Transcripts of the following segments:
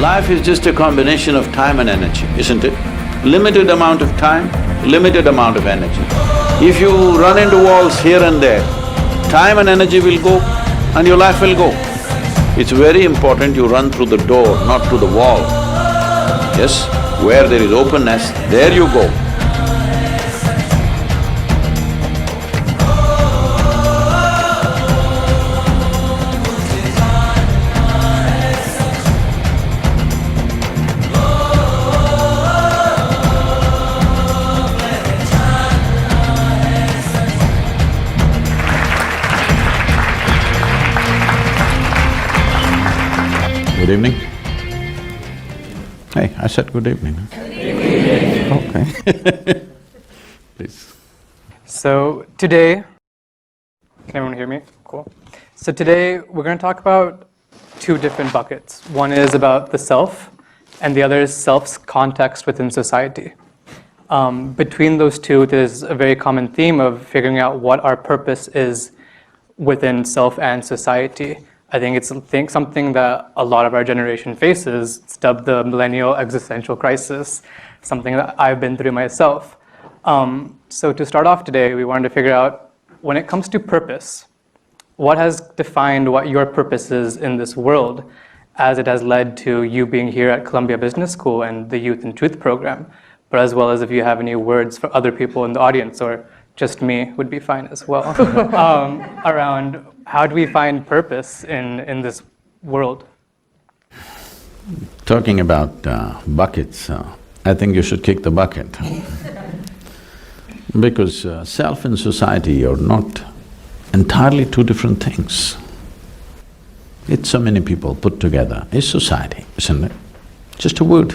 Life is just a combination of time and energy, isn't it? Limited amount of time, limited amount of energy. If you run into walls here and there, time and energy will go and your life will go. It's very important you run through the door, not through the wall. Yes, where there is openness, there you go. Good evening. Hey, I said good evening. Good evening. Okay. Please. So today, can everyone hear me? Cool. So today we're going to talk about two different buckets. One is about the self, and the other is self's context within society. Between those two, there's a very common theme of figuring out what our purpose is within self and society. I think it's something that a lot of our generation faces. It's dubbed the millennial existential crisis, something that I've been through myself. So to start off today, we wanted to figure out, when it comes to purpose, what has defined what your purpose is in this world, as it has led to you being here at Columbia Business School and the Youth and Truth program, but as well as if you have any words for other people in the audience, or just me would be fine as well, around how do we find purpose in this world? Talking about buckets, I think you should kick the bucket. Because self and society are not entirely two different things. It's so many people put together, it's society, isn't it? Just a word.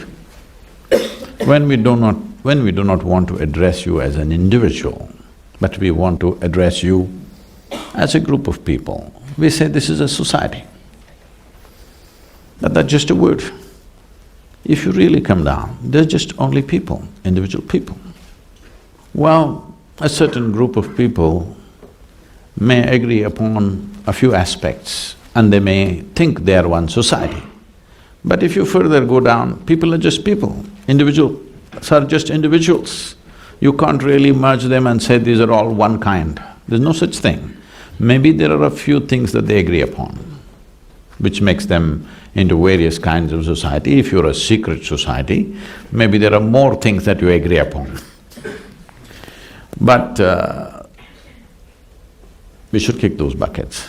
When we do not want to address you as an individual, but we want to address you as a group of people, we say this is a society. But that's just a word. If you really come down, they're just only people, individual people. Well, a certain group of people may agree upon a few aspects and they may think they are one society. But if you further go down, people are just people, individuals are just individuals. You can't really merge them and say these are all one kind. There's no such thing. Maybe there are a few things that they agree upon, which makes them into various kinds of society. If you're a secret society, maybe there are more things that you agree upon. But we should kick those buckets,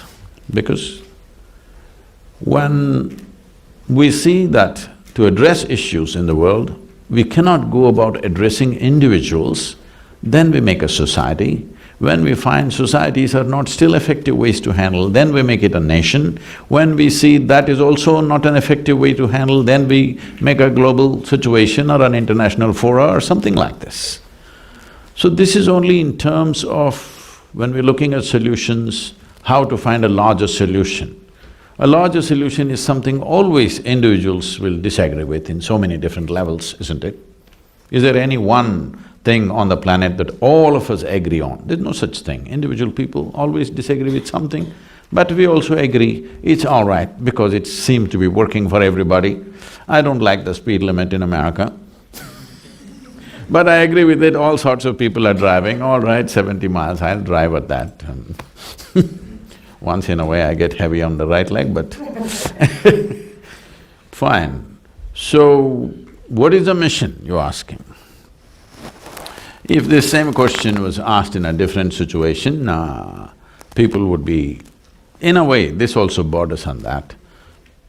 because when we see that to address issues in the world, we cannot go about addressing individuals, then we make a society. When we find societies are not still effective ways to handle, then we make it a nation. When we see that is also not an effective way to handle, then we make a global situation or an international fora or something like this. So this is only in terms of when we're looking at solutions, how to find a larger solution. A larger solution is something always individuals will disagree with in so many different levels, isn't it? Is there any one thing on the planet that all of us agree on? There's no such thing. Individual people always disagree with something, but we also agree it's all right because it seems to be working for everybody. I don't like the speed limit in America, but I agree with it, all sorts of people are driving, all right, 70 miles, I'll drive at that. Once in a way I get heavy on the right leg, but fine. So, what is the mission, you're asking? If this same question was asked in a different situation, people would be… In a way, this also borders on that.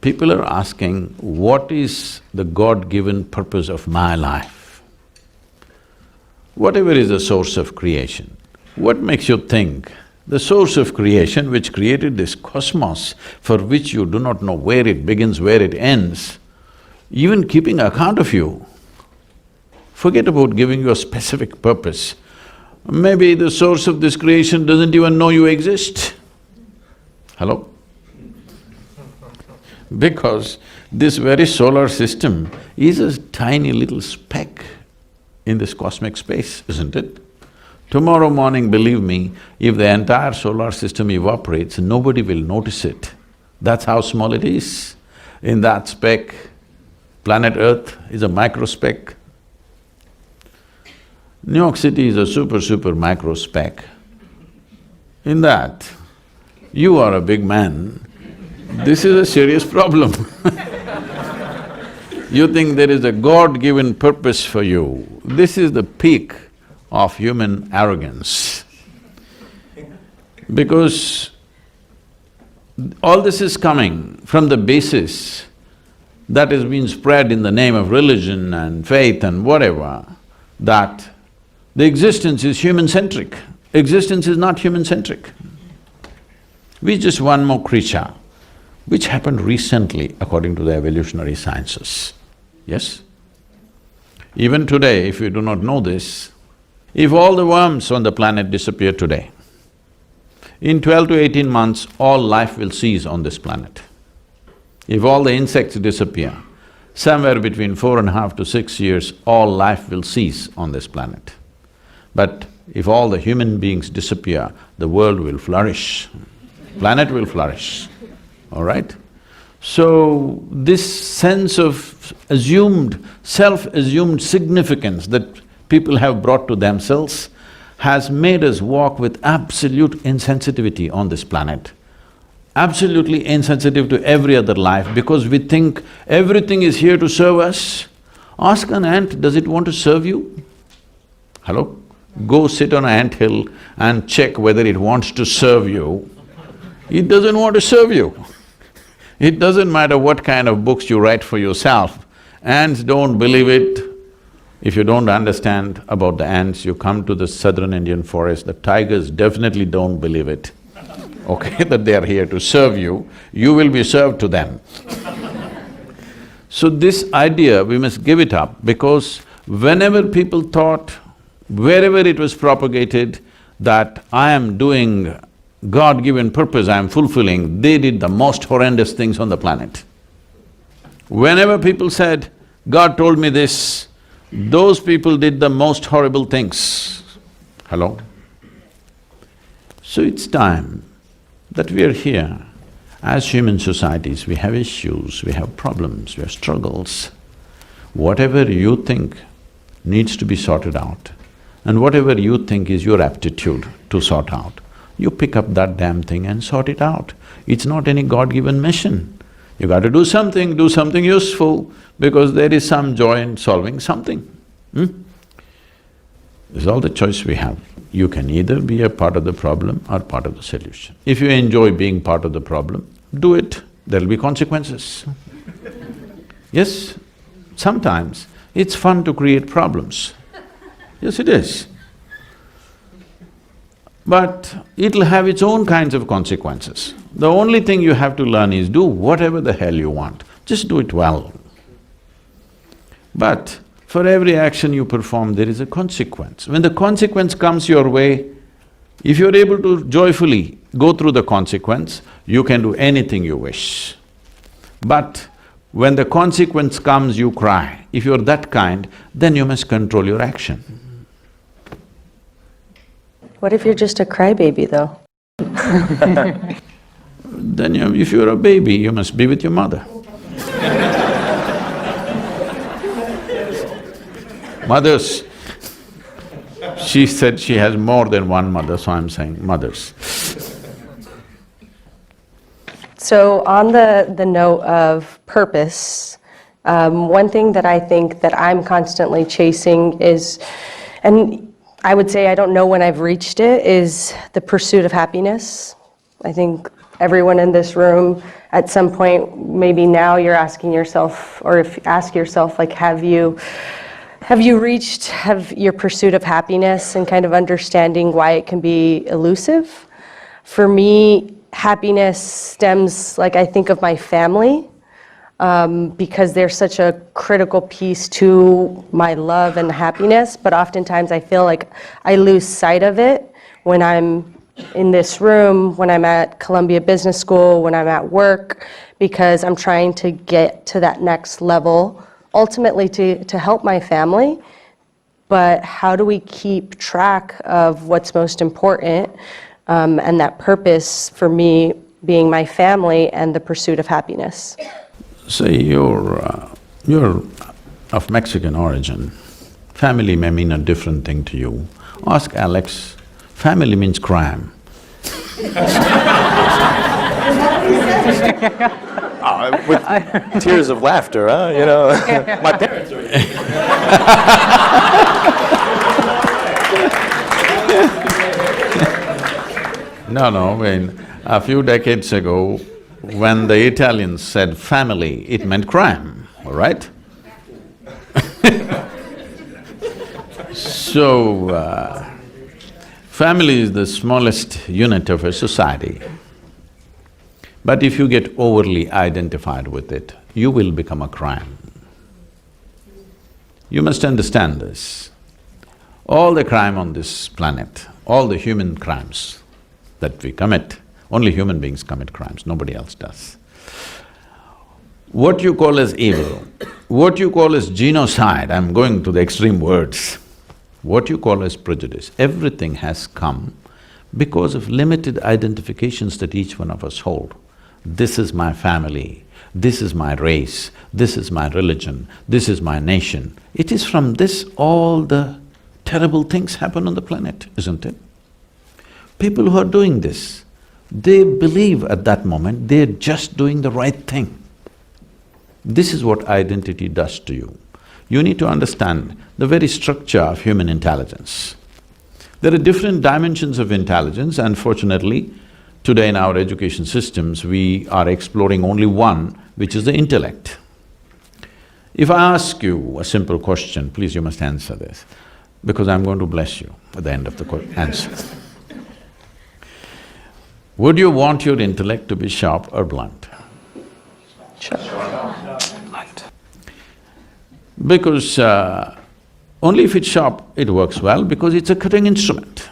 People are asking, what is the God-given purpose of my life? Whatever is the source of creation, what makes you think the source of creation which created this cosmos, for which you do not know where it begins, where it ends, even keeping account of you, forget about giving you a specific purpose. Maybe the source of this creation doesn't even know you exist. Hello? Because this very solar system is a tiny little speck in this cosmic space, isn't it? Tomorrow morning, believe me, if the entire solar system evaporates, nobody will notice it. That's how small it is. In that speck, Planet Earth is a microspeck. New York City is a super microspeck. In that, you are a big man, this is a serious problem. You think there is a God-given purpose for you, this is the peak of human arrogance. Because all this is coming from the basis that has been spread in the name of religion and faith and whatever, that the existence is human-centric. Existence is not human-centric. We're just one more creature, which happened recently according to the evolutionary sciences, yes? Even today, if you do not know this, if all the worms on the planet disappear today, in 12 to 18 months, all life will cease on this planet. If all the insects disappear, somewhere between 4.5 to 6 years, all life will cease on this planet. But if all the human beings disappear, the world will flourish, planet will flourish, all right? So, this sense of assumed, self-assumed significance that people have brought to themselves has made us walk with absolute insensitivity on this planet. Absolutely insensitive to every other life because we think everything is here to serve us. Ask an ant, does it want to serve you? Hello? Go sit on an anthill and check whether it wants to serve you. It doesn't want to serve you. It doesn't matter what kind of books you write for yourself, ants don't believe it. If you don't understand about the ants, you come to the southern Indian forest, the tigers definitely don't believe it, okay, that they are here to serve you, you will be served to them. So this idea, we must give it up because whenever people thought, wherever it was propagated, that I am doing God-given purpose, I am fulfilling, they did the most horrendous things on the planet. Whenever people said, God told me this, those people did the most horrible things. Hello? So it's time that we are here. As human societies, we have issues, we have problems, we have struggles. Whatever you think needs to be sorted out, and whatever you think is your aptitude to sort out, you pick up that damn thing and sort it out. It's not any God-given mission. You got to do something useful, because there is some joy in solving something. This is all the choice we have. You can either be a part of the problem or part of the solution. If you enjoy being part of the problem, do it, there'll be consequences. Yes, sometimes it's fun to create problems. Yes, it is. But it'll have its own kinds of consequences. The only thing you have to learn is do whatever the hell you want, just do it well. But for every action you perform, there is a consequence. When the consequence comes your way, if you're able to joyfully go through the consequence, you can do anything you wish. But when the consequence comes, you cry. If you're that kind, then you must control your action. What if you're just a crybaby, though? Then if you're a baby, you must be with your mother. Mothers, she said she has more than one mother, so I'm saying mothers. So on the note of purpose, one thing that I think that I'm constantly chasing is, and I would say I don't know when I've reached it, is the pursuit of happiness. I think everyone in this room, at some point, maybe now you're asking yourself, or if ask yourself, like, have you reached your pursuit of happiness, and kind of understanding why it can be elusive? For me, happiness stems, like, I think of my family, because they're such a critical piece to my love and happiness, but oftentimes I feel like I lose sight of it when I'm in this room, when I'm at Columbia Business School, when I'm at work, because I'm trying to get to that next level, ultimately to help my family. But how do we keep track of what's most important, and that purpose for me being my family and the pursuit of happiness? Say you're You're of Mexican origin, family may mean a different thing to you. Ask Alex, family means crime. With tears of laughter, huh? You know, my parents are here. No, when a few decades ago, when the Italians said family, it meant crime, all right? So, family is the smallest unit of a society. But if you get overly identified with it, you will become a crime. You must understand this. All the crime on this planet, all the human crimes that we commit, only human beings commit crimes, nobody else does. What you call as evil, what you call as genocide, I'm going to the extreme words, what you call as prejudice, everything has come because of limited identifications that each one of us hold. This is my family, this is my race, this is my religion, this is my nation. It is from this all the terrible things happen on the planet, isn't it? People who are doing this, they believe at that moment they're just doing the right thing. This is what identity does to you. You need to understand the very structure of human intelligence. There are different dimensions of intelligence. Unfortunately, today in our education systems, we are exploring only one, which is the intellect. If I ask you a simple question, please you must answer this, because I'm going to bless you at the end of the answer. Would you want your intellect to be sharp or blunt? Sure. Blunt. Because only if it's sharp, it works well, because it's a cutting instrument.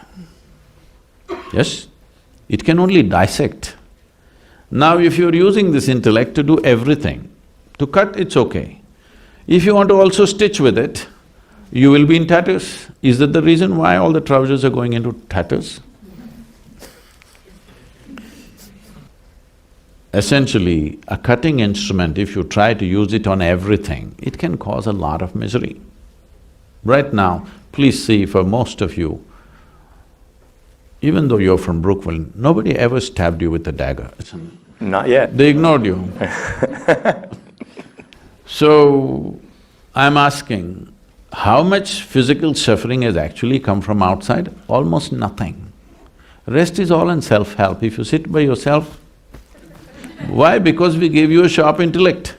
Yes? It can only dissect. Now if you're using this intellect to do everything, to cut, it's okay. If you want to also stitch with it, you will be in tatters. Is that the reason why all the trousers are going into tatters? Essentially, a cutting instrument, if you try to use it on everything, it can cause a lot of misery. Right now, please see, for most of you, even though you're from Brooklyn, nobody ever stabbed you with a dagger. Not yet. They ignored you. So, I'm asking, how much physical suffering has actually come from outside? Almost nothing. Rest is all in self-help. If you sit by yourself, why? Because we gave you a sharp intellect.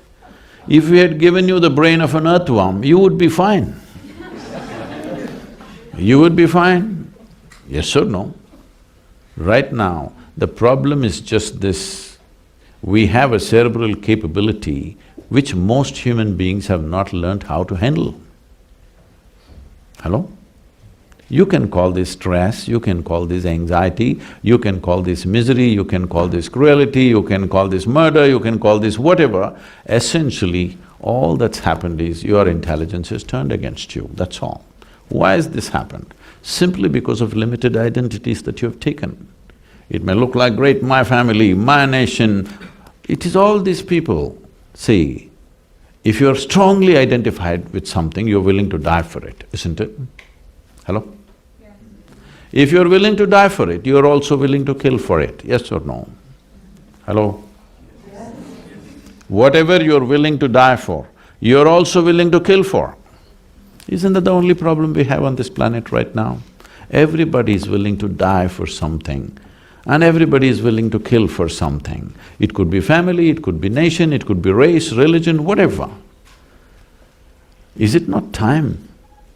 If we had given you the brain of an earthworm, you would be fine. You would be fine. Yes or no? Right now, the problem is just this. We have a cerebral capability which most human beings have not learnt how to handle. Hello? You can call this stress, you can call this anxiety, you can call this misery, you can call this cruelty, you can call this murder, you can call this whatever. Essentially, all that's happened is your intelligence has turned against you, that's all. Why has this happened? Simply because of limited identities that you have taken. It may look like great, my family, my nation, it is all these people. See, if you're strongly identified with something, you're willing to die for it, isn't it? Hello? Yes. If you're willing to die for it, you're also willing to kill for it, yes or no? Hello? Yes. Whatever you're willing to die for, you're also willing to kill for. Isn't that the only problem we have on this planet right now? Everybody is willing to die for something, and everybody is willing to kill for something. It could be family, it could be nation, it could be race, religion, whatever. Is it not time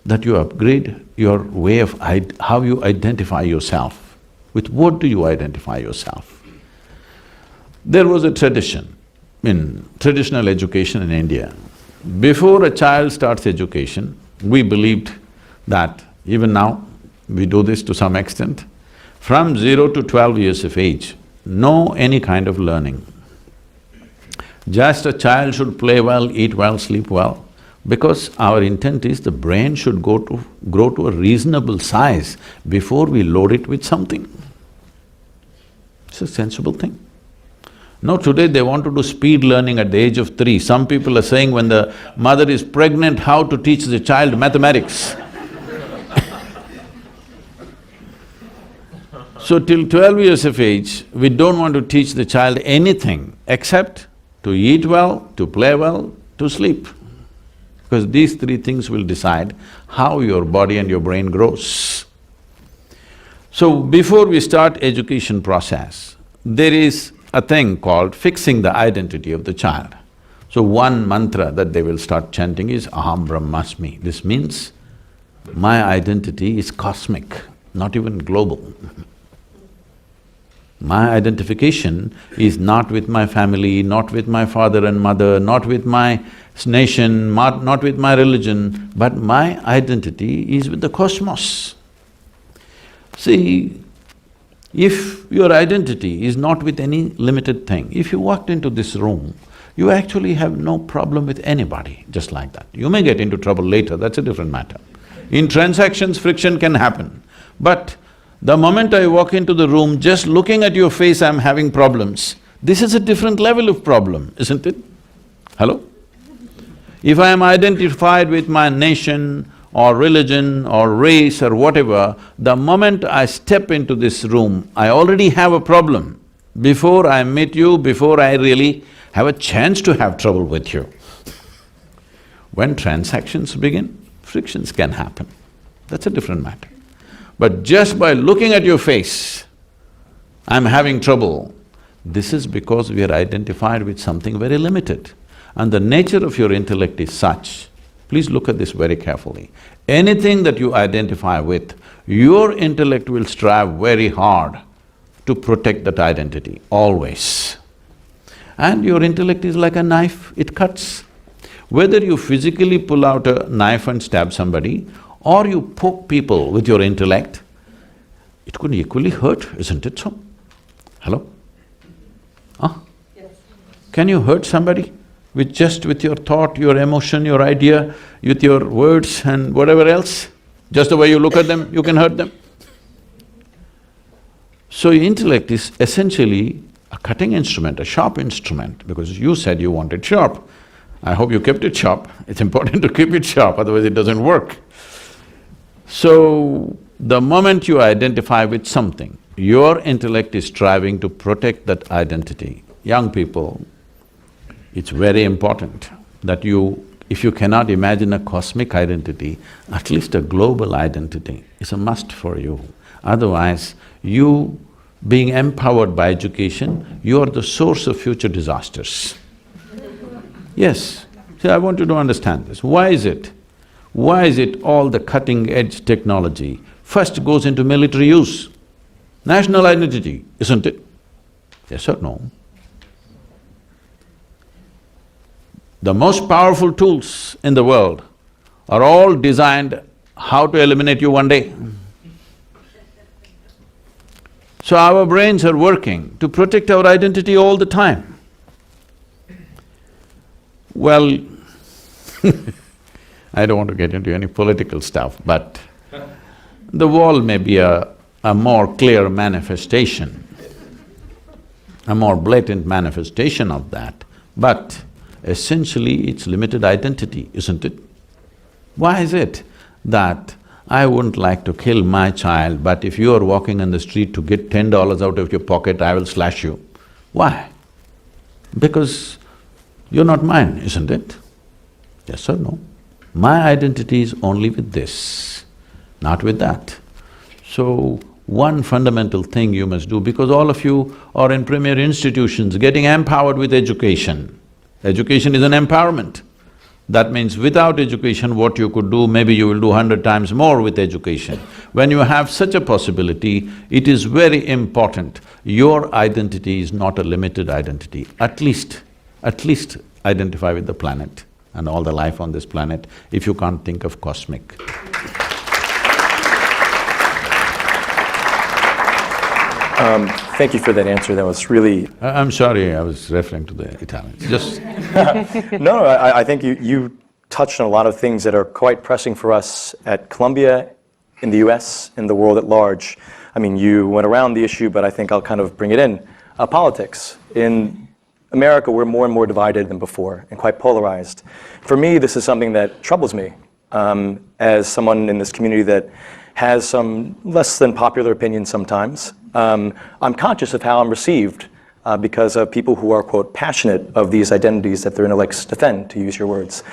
that you upgrade your way of how you identify yourself? With what do you identify yourself? There was a tradition in traditional education in India. Before a child starts education, we believed that, even now, we do this to some extent, from 0 to 12 years of age, no any kind of learning. Just a child should play well, eat well, sleep well, because our intent is the brain should grow to a reasonable size before we load it with something. It's a sensible thing. No, today they want to do speed learning at the age of 3. Some people are saying when the mother is pregnant, how to teach the child mathematics. So till 12 years of age, we don't want to teach the child anything except to eat well, to play well, to sleep. Because these 3 things will decide how your body and your brain grows. So before we start education process, there is a thing called fixing the identity of the child. So one mantra that they will start chanting is Aham Brahmasmi. This means my identity is cosmic, not even global. My identification is not with my family, not with my father and mother, not with my nation, not with my religion, but my identity is with the cosmos. See, if your identity is not with any limited thing, if you walked into this room, you actually have no problem with anybody, just like that. You may get into trouble later, that's a different matter. In transactions, friction can happen, but the moment I walk into the room, just looking at your face, I'm having problems. This is a different level of problem, isn't it? Hello? If I am identified with my nation or religion or race or whatever, the moment I step into this room, I already have a problem. Before I meet you, before I really have a chance to have trouble with you. When transactions begin, frictions can happen. That's a different matter. But just by looking at your face, I'm having trouble. This is because we are identified with something very limited. And the nature of your intellect is such, please look at this very carefully. Anything that you identify with, your intellect will strive very hard to protect that identity, always. And your intellect is like a knife, it cuts. Whether you physically pull out a knife and stab somebody, or you poke people with your intellect, it could equally hurt, isn't it so? Hello? Huh? Yes. Can you hurt somebody with your thought, your emotion, your idea, with your words and whatever else? Just the way you look at them, you can hurt them. So intellect is essentially a cutting instrument, a sharp instrument, because you said you want it sharp. I hope you kept it sharp. It's important to keep it sharp, otherwise it doesn't work. So, the moment you identify with something, your intellect is striving to protect that identity. Young people, it's very important that if you cannot imagine a cosmic identity, at least a global identity is a must for you. Otherwise, you being empowered by education, you are the source of future disasters. Yes, see, I want you to understand this. Why is it? Why is it all the cutting-edge technology first goes into military use? National identity, isn't it? Yes or no? The most powerful tools in the world are all designed how to eliminate you one day. So our brains are working to protect our identity all the time. Well, I don't want to get into any political stuff, but the wall may be a more clear manifestation, a more blatant manifestation of that, but essentially it's limited identity, isn't it? Why is it that I wouldn't like to kill my child, but if you are walking on the street to get $10 out of your pocket, I will slash you? Why? Because you're not mine, isn't it? Yes or no? My identity is only with this, not with that. So, one fundamental thing you must do, because all of you are in premier institutions getting empowered with education. Education is an empowerment. That means without education, what you could do, maybe you will do 100 times more with education. When you have such a possibility, it is very important. Your identity is not a limited identity. At least identify with the planet and all the life on this planet, if you can't think of cosmic. Thank you for that answer, that was really… I'm sorry, I was referring to the Italians, just… No, I think you touched on a lot of things that are quite pressing for us at Columbia, in the US, in the world at large. I mean, you went around the issue, but I think I'll kind of bring it in. Politics. In America, we're more and more divided than before and quite polarized. For me, this is something that troubles me as someone in this community that has some less than popular opinions sometimes. I'm conscious of how I'm received because of people who are, quote, passionate of these identities that they're in to defend, to use your words.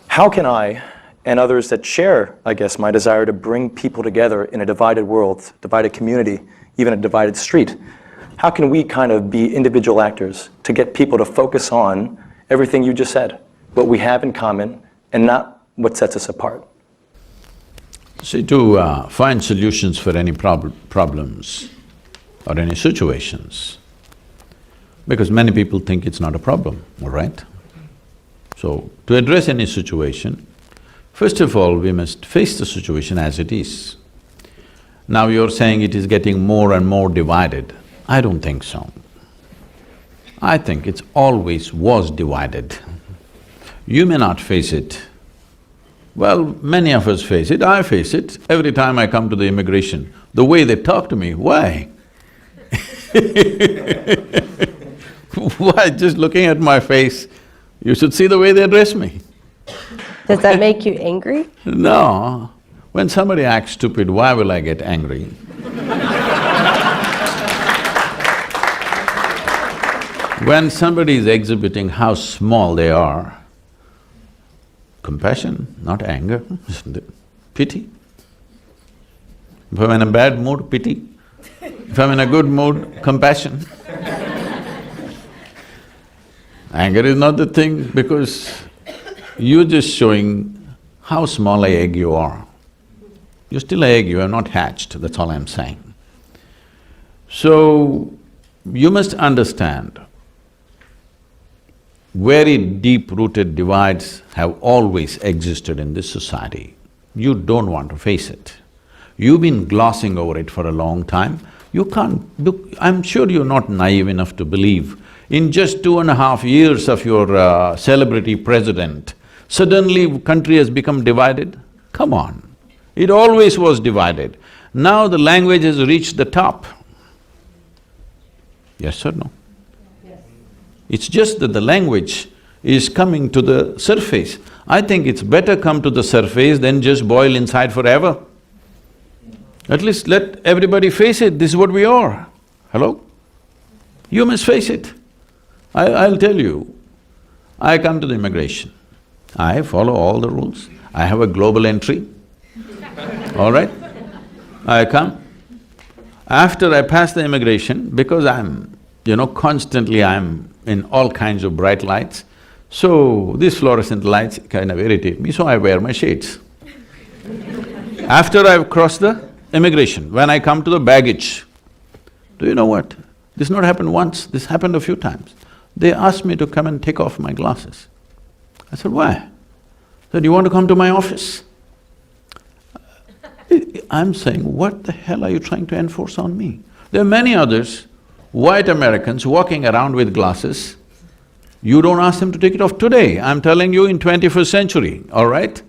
How can I, and others that share, I guess, my desire to bring people together in a divided world, divided community, even a divided street, how can we kind of be individual actors to get people to focus on everything you just said, what we have in common, and not what sets us apart? See, to find solutions for any problems or any situations, because many people think it's not a problem, all right? So, to address any situation, first of all, we must face the situation as it is. Now you're saying it is getting more and more divided. I don't think so. I think it's always was divided. You may not face it. Well, many of us face it, I face it. Every time I come to the immigration, the way they talk to me, why? Why? Just looking at my face, you should see the way they address me. Does that make you angry? No. When somebody acts stupid, why will I get angry? When somebody is exhibiting how small they are, compassion, not anger, isn't it? Pity. If I'm in a bad mood, pity. If I'm in a good mood, compassion. Anger is not the thing because you're just showing how small an egg you are. You're still an egg, you are not hatched, that's all I'm saying. So, you must understand, very deep-rooted divides have always existed in this society. You don't want to face it. You've been glossing over it for a long time. You can't… Look, I'm sure you're not naive enough to believe in just 2.5 years of your celebrity president, suddenly country has become divided? Come on. It always was divided. Now the language has reached the top. Yes or no? Yes. It's just that the language is coming to the surface. I think it's better come to the surface than just boil inside forever. At least let everybody face it, this is what we are. Hello? You must face it. I'll tell you, I come to the immigration, I follow all the rules, I have a global entry, all right? I come. After I pass the immigration, because constantly I'm in all kinds of bright lights, so these fluorescent lights kind of irritate me, so I wear my shades. After I've crossed the immigration, when I come to the baggage, do you know what? This not happened once, this happened a few times. They asked me to come and take off my glasses. I said, why? They said, you want to come to my office? I'm saying, what the hell are you trying to enforce on me? There are many others, white Americans walking around with glasses. You don't ask them to take it off today, I'm telling you in 21st century, all right?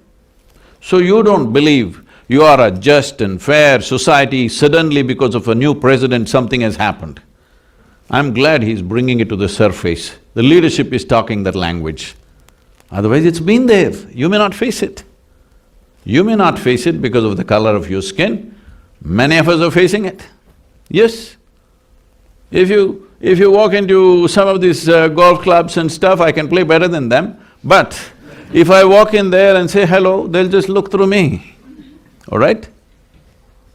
So you don't believe you are a just and fair society, suddenly because of a new president something has happened. I'm glad he's bringing it to the surface. The leadership is talking that language. Otherwise it's been there, you may not face it. You may not face it because of the color of your skin, many of us are facing it. Yes. If you walk into some of these golf clubs and stuff, I can play better than them, but if I walk in there and say hello, they'll just look through me, all right?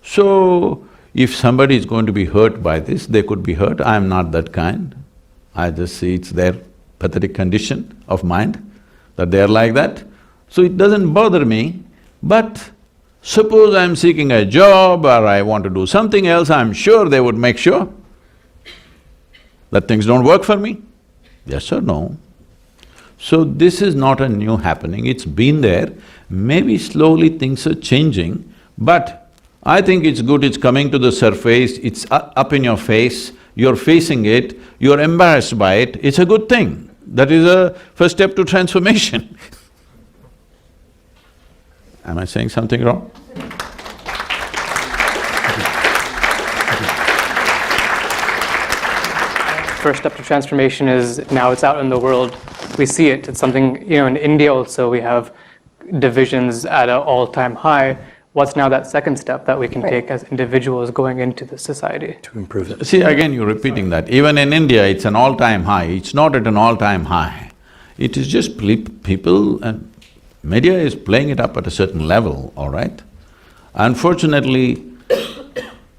So, if somebody is going to be hurt by this, they could be hurt, I'm not that kind. I just see it's their pathetic condition of mind, that they're like that. So it doesn't bother me, but suppose I'm seeking a job or I want to do something else, I'm sure they would make sure that things don't work for me. Yes or no? So this is not a new happening, it's been there. Maybe slowly things are changing, but I think it's good, it's coming to the surface, it's up in your face, you're facing it, you're embarrassed by it, it's a good thing. That is a first step to transformation. Am I saying something wrong? first step to transformation is now it's out in the world. We see it. It's something, in India also we have divisions at an all-time high. What's now that second step that we can take as individuals going into the society? To improve it. See, again you're repeating that. Even in India, it's an all-time high. It's not at an all-time high. It is just people and media is playing it up at a certain level, all right? Unfortunately,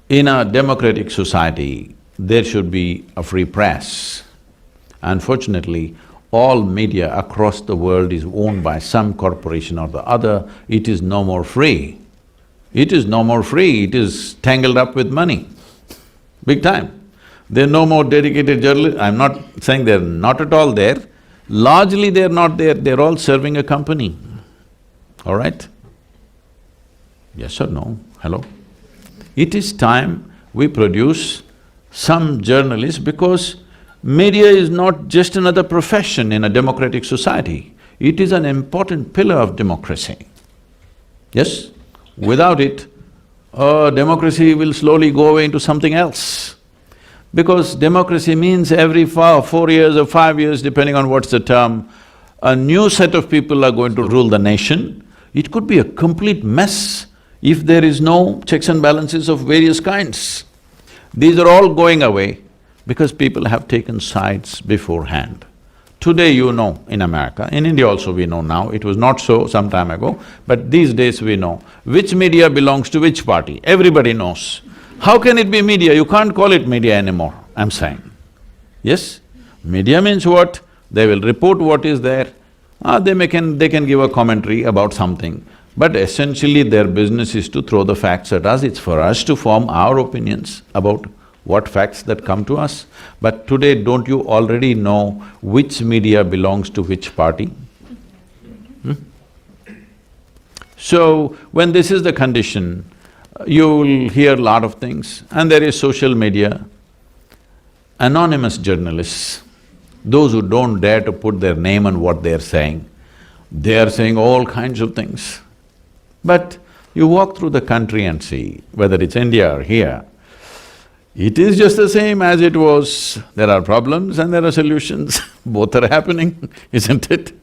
in a democratic society, there should be a free press. Unfortunately, all media across the world is owned by some corporation or the other. It is no more free. It is no more free, it is tangled up with money, big time. There are no more dedicated journalists. I'm not saying they're not at all there. Largely they're not there, they're all serving a company, all right? Yes or no? Hello? It is time we produce some journalists because media is not just another profession in a democratic society. It is an important pillar of democracy. Yes? Without it, democracy will slowly go away into something else. Because democracy means every 4 years or 5 years, depending on what's the term, a new set of people are going to rule the nation. It could be a complete mess if there is no checks and balances of various kinds. These are all going away because people have taken sides beforehand. Today in America, in India also we know now, it was not so some time ago, but these days we know which media belongs to which party, everybody knows. How can it be media? You can't call it media anymore, I'm saying. Yes? Media means what? They will report what is there, they can give a commentary about something, but essentially their business is to throw the facts at us, it's for us to form our opinions about what facts that come to us. But today, don't you already know which media belongs to which party? So, when this is the condition, you'll hear a lot of things, and there is social media, anonymous journalists, those who don't dare to put their name on what they're saying, they are saying all kinds of things. But you walk through the country and see, whether it's India or here, it is just the same as it was. There are problems and there are solutions, both are happening, isn't it?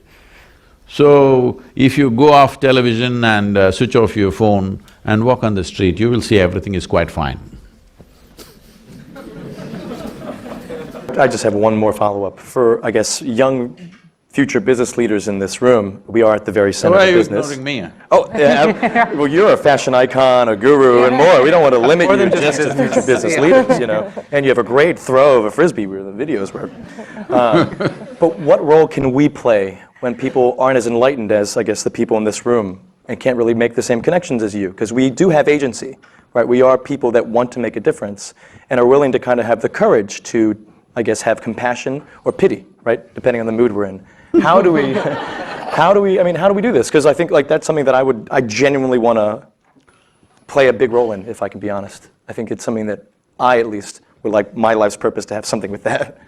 So, if you go off television and switch off your phone and walk on the street, you will see everything is quite fine. I just have one more follow-up. For, I guess, young future business leaders in this room, we are at the very center of business. Why are you ignoring me? Oh, yeah, well, you're a fashion icon, a guru, and more. We don't want to limit you just to future business leaders, And you have a great throw of a Frisbee where the videos were. But what role can we play when people aren't as enlightened as, I guess, the people in this room and can't really make the same connections as you? Because we do have agency, right? We are people that want to make a difference and are willing to kind of have the courage to, I guess, have compassion or pity, right? Depending on the mood we're in. How do we do this? Because I think that's something that I genuinely want to play a big role in, if I can be honest. I think it's something that I, at least, would like my life's purpose to have something with that.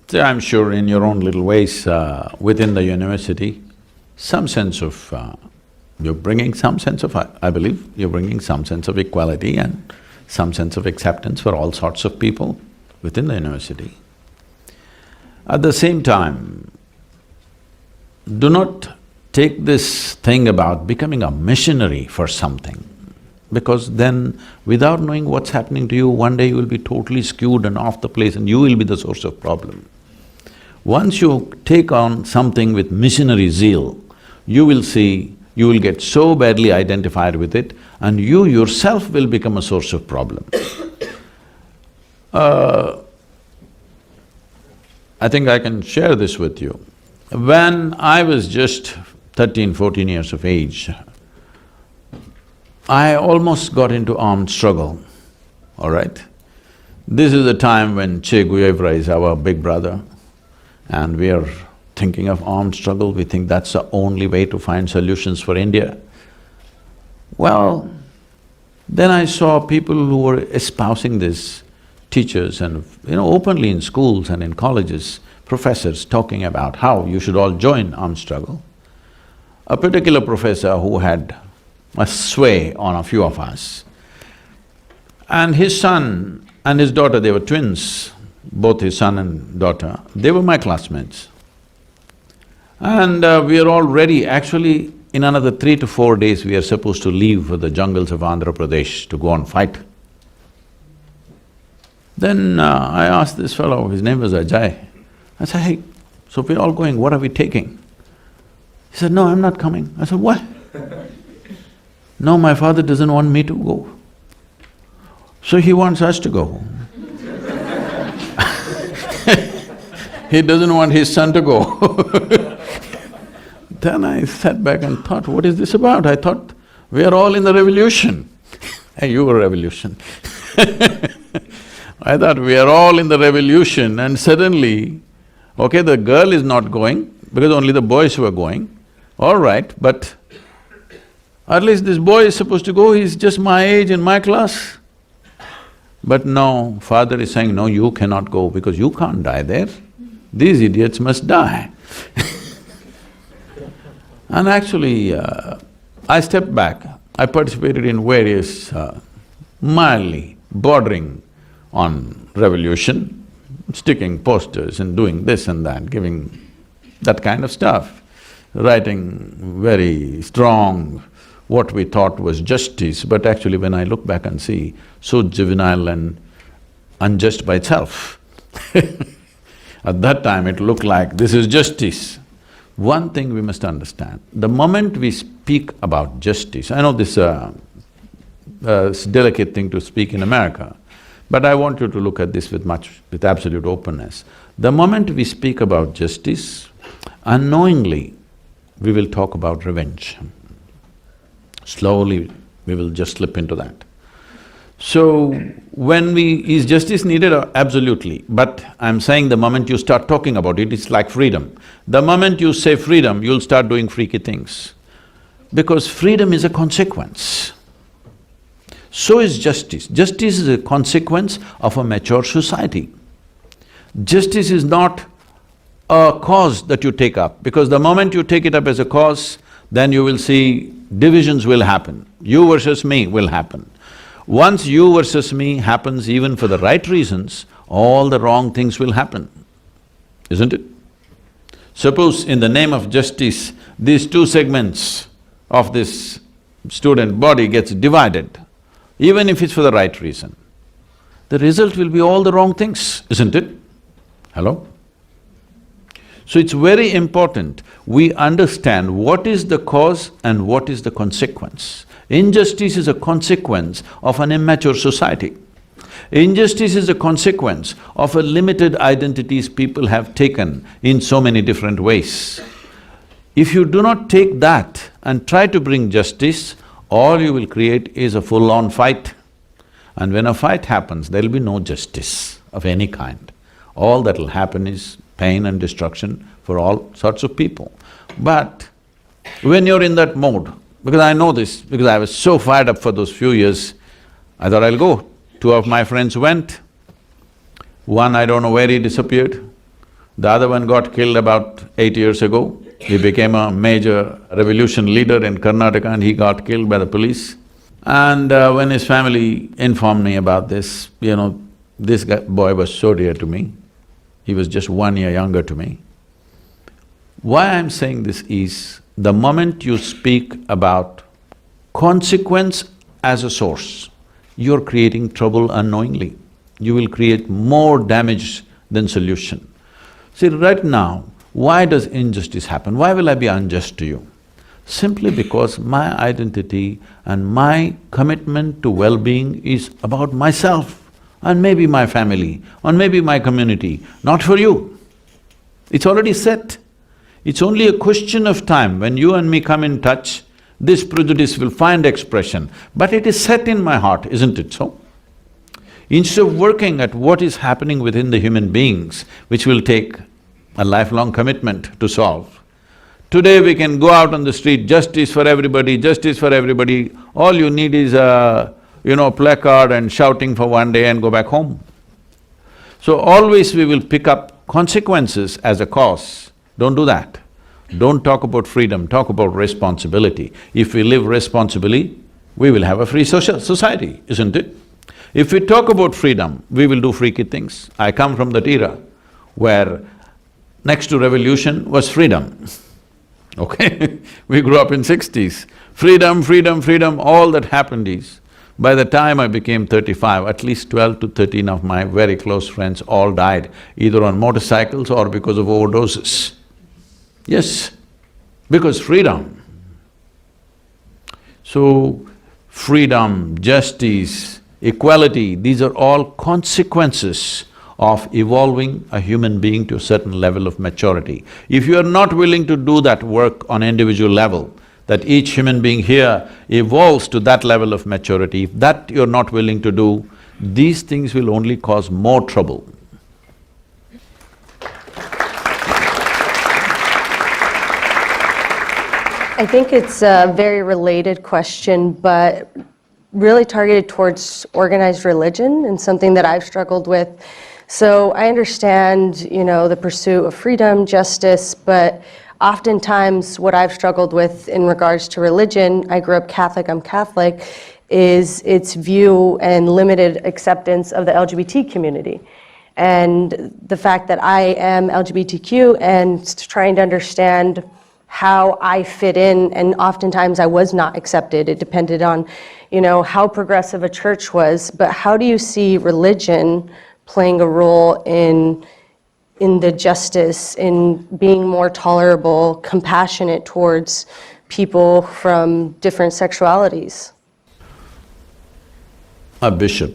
So I'm sure in your own little ways, within the university, some sense of… you're bringing some sense of… I believe you're bringing some sense of equality and some sense of acceptance for all sorts of people within the university. At the same time, do not take this thing about becoming a missionary for something, because then without knowing what's happening to you, one day you will be totally skewed and off the place and you will be the source of problem. Once you take on something with missionary zeal, you will see, you will get so badly identified with it and you yourself will become a source of problem. I think I can share this with you. When I was just 13, 14 years of age, I almost got into armed struggle, all right? This is the time when Che Guevara is our big brother and we are thinking of armed struggle, we think that's the only way to find solutions for India. Well, then I saw people who were espousing this, teachers and openly in schools and in colleges, professors talking about how you should all join armed struggle. A particular professor who had a sway on a few of us, and his son and his daughter, they were twins, both his son and daughter, they were my classmates. And we are all ready. Actually, in another 3 to 4 days, we are supposed to leave for the jungles of Andhra Pradesh to go and fight. Then I asked this fellow, his name was Ajay, I said, hey, so we're all going, what are we taking? He said, no, I'm not coming. I said, why? No, my father doesn't want me to go. So he wants us to go. He doesn't want his son to go. Then I sat back and thought, what is this about? I thought, we are all in the revolution. Hey, you were revolution. I thought we are all in the revolution and suddenly, okay, the girl is not going because only the boys were going, all right, but at least this boy is supposed to go, he's just my age in my class. But no, father is saying, no, you cannot go because you can't die there. These idiots must die. And actually, I stepped back. I participated in various mildly bordering on revolution, sticking posters and doing this and that, giving that kind of stuff, writing very strong what we thought was justice, but actually when I look back and see, so juvenile and unjust by itself. At that time it looked like this is justice. One thing we must understand, the moment we speak about justice, I know this is a delicate thing to speak in America, but I want you to look at this with absolute openness. The moment we speak about justice, unknowingly we will talk about revenge. Slowly we will just slip into that. So, is justice needed? Absolutely. But I'm saying the moment you start talking about it, it's like freedom. The moment you say freedom, you'll start doing freaky things. Because freedom is a consequence. So is justice. Justice is a consequence of a mature society. Justice is not a cause that you take up, because the moment you take it up as a cause, then you will see divisions will happen. You versus me will happen. Once you versus me happens even for the right reasons, all the wrong things will happen, isn't it? Suppose in the name of justice, these two segments of this student body gets divided, even if it's for the right reason, the result will be all the wrong things, isn't it? Hello? So it's very important we understand what is the cause and what is the consequence. Injustice is a consequence of an immature society. Injustice is a consequence of a limited identities people have taken in so many different ways. If you do not take that and try to bring justice, all you will create is a full-on fight. And when a fight happens, there'll be no justice of any kind. All that'll happen is pain and destruction for all sorts of people. But when you're in that mode, because I know this, because I was so fired up for those few years, I thought I'll go. Two of my friends went. One, I don't know where he disappeared. The other one got killed about 8 years ago. He became a major revolution leader in Karnataka and he got killed by the police. And when his family informed me about this, this boy was so dear to me. He was just 1 year younger to me. Why I'm saying this is, the moment you speak about consequence as a source, you're creating trouble unknowingly. You will create more damage than solution. See, right now, why does injustice happen? Why will I be unjust to you? Simply because my identity and my commitment to well-being is about myself and maybe my family, or maybe my community, not for you. It's already set. It's only a question of time when you and me come in touch, this prejudice will find expression, but it is set in my heart, isn't it so? Instead of working at what is happening within the human beings, which will take a lifelong commitment to solve, today we can go out on the street, justice for everybody, justice for everybody, all you need is a, placard and shouting for one day and go back home. So always we will pick up consequences as a cause. Don't do that. Don't talk about freedom, talk about responsibility. If we live responsibly, we will have a free social society, isn't it? If we talk about freedom, we will do freaky things. I come from that era where next to revolution was freedom, okay? We grew up in 60s. Freedom, freedom, freedom, all that happened is, by the time I became 35, at least 12 to 13 of my very close friends all died, either on motorcycles or because of overdoses. Yes, because freedom. So, freedom, justice, equality, these are all consequences of evolving a human being to a certain level of maturity. If you are not willing to do that work on individual level, that each human being here evolves to that level of maturity, if that you're not willing to do, these things will only cause more trouble. I think it's a very related question, but really targeted towards organized religion and something that I've struggled with. So I understand, the pursuit of freedom, justice, but oftentimes what I've struggled with in regards to religion, I grew up Catholic, I'm Catholic, is its view and limited acceptance of the LGBT community. And the fact that I am LGBTQ and trying to understand how I fit in, and oftentimes I was not accepted. It depended on, how progressive a church was, but how do you see religion playing a role in the justice, in being more tolerable, compassionate towards people from different sexualities? A bishop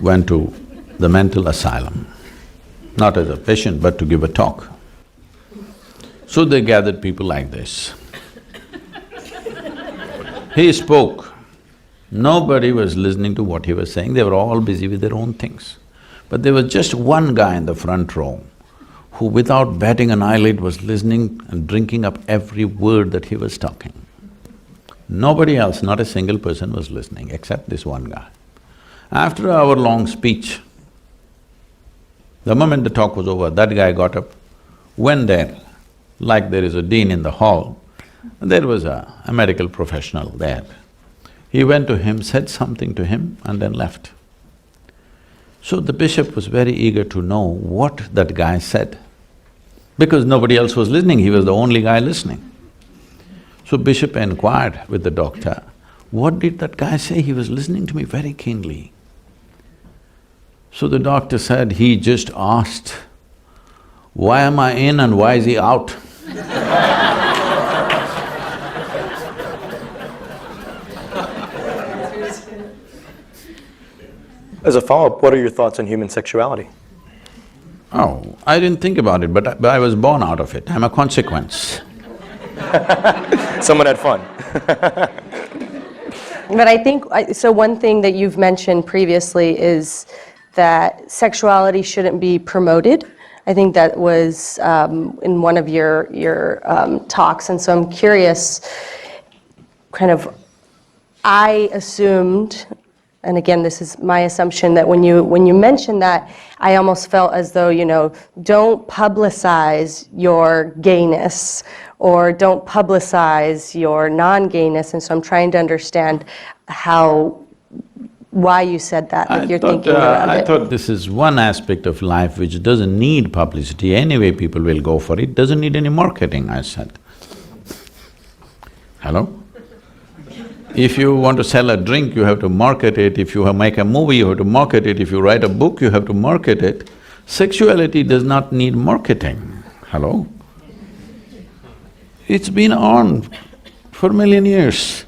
went to the mental asylum, not as a patient but to give a talk. So they gathered people like this. He spoke. Nobody was listening to what he was saying, they were all busy with their own things. But there was just one guy in the front row who without batting an eyelid was listening and drinking up every word that he was talking. Nobody else, not a single person was listening except this one guy. After an hour-long speech, the moment the talk was over, that guy got up, went there, like there is a dean in the hall, and there was a medical professional there. He went to him, said something to him and then left. So the bishop was very eager to know what that guy said, because nobody else was listening, he was the only guy listening. So bishop inquired with the doctor, what did that guy say? He was listening to me very keenly. So the doctor said, he just asked, why am I in and why is he out? As a follow-up, what are your thoughts on human sexuality? Oh, I didn't think about it, but I was born out of it. I'm a consequence. Someone had fun. But I think, so one thing that you've mentioned previously is that sexuality shouldn't be promoted. I think that was in one of your talks, and so I'm curious, I assumed, and again, this is my assumption, that when you mentioned that, I almost felt as though, don't publicize your gayness, or don't publicize your non-gayness, and so I'm trying to understand why you said that, like you're thinking around it. I thought this is one aspect of life which doesn't need publicity, anyway people will go for it, doesn't need any marketing, I said. Hello? If you want to sell a drink, you have to market it. If you make a movie, you have to market it. If you write a book, you have to market it. Sexuality does not need marketing. Hello? It's been on for 1,000,000 years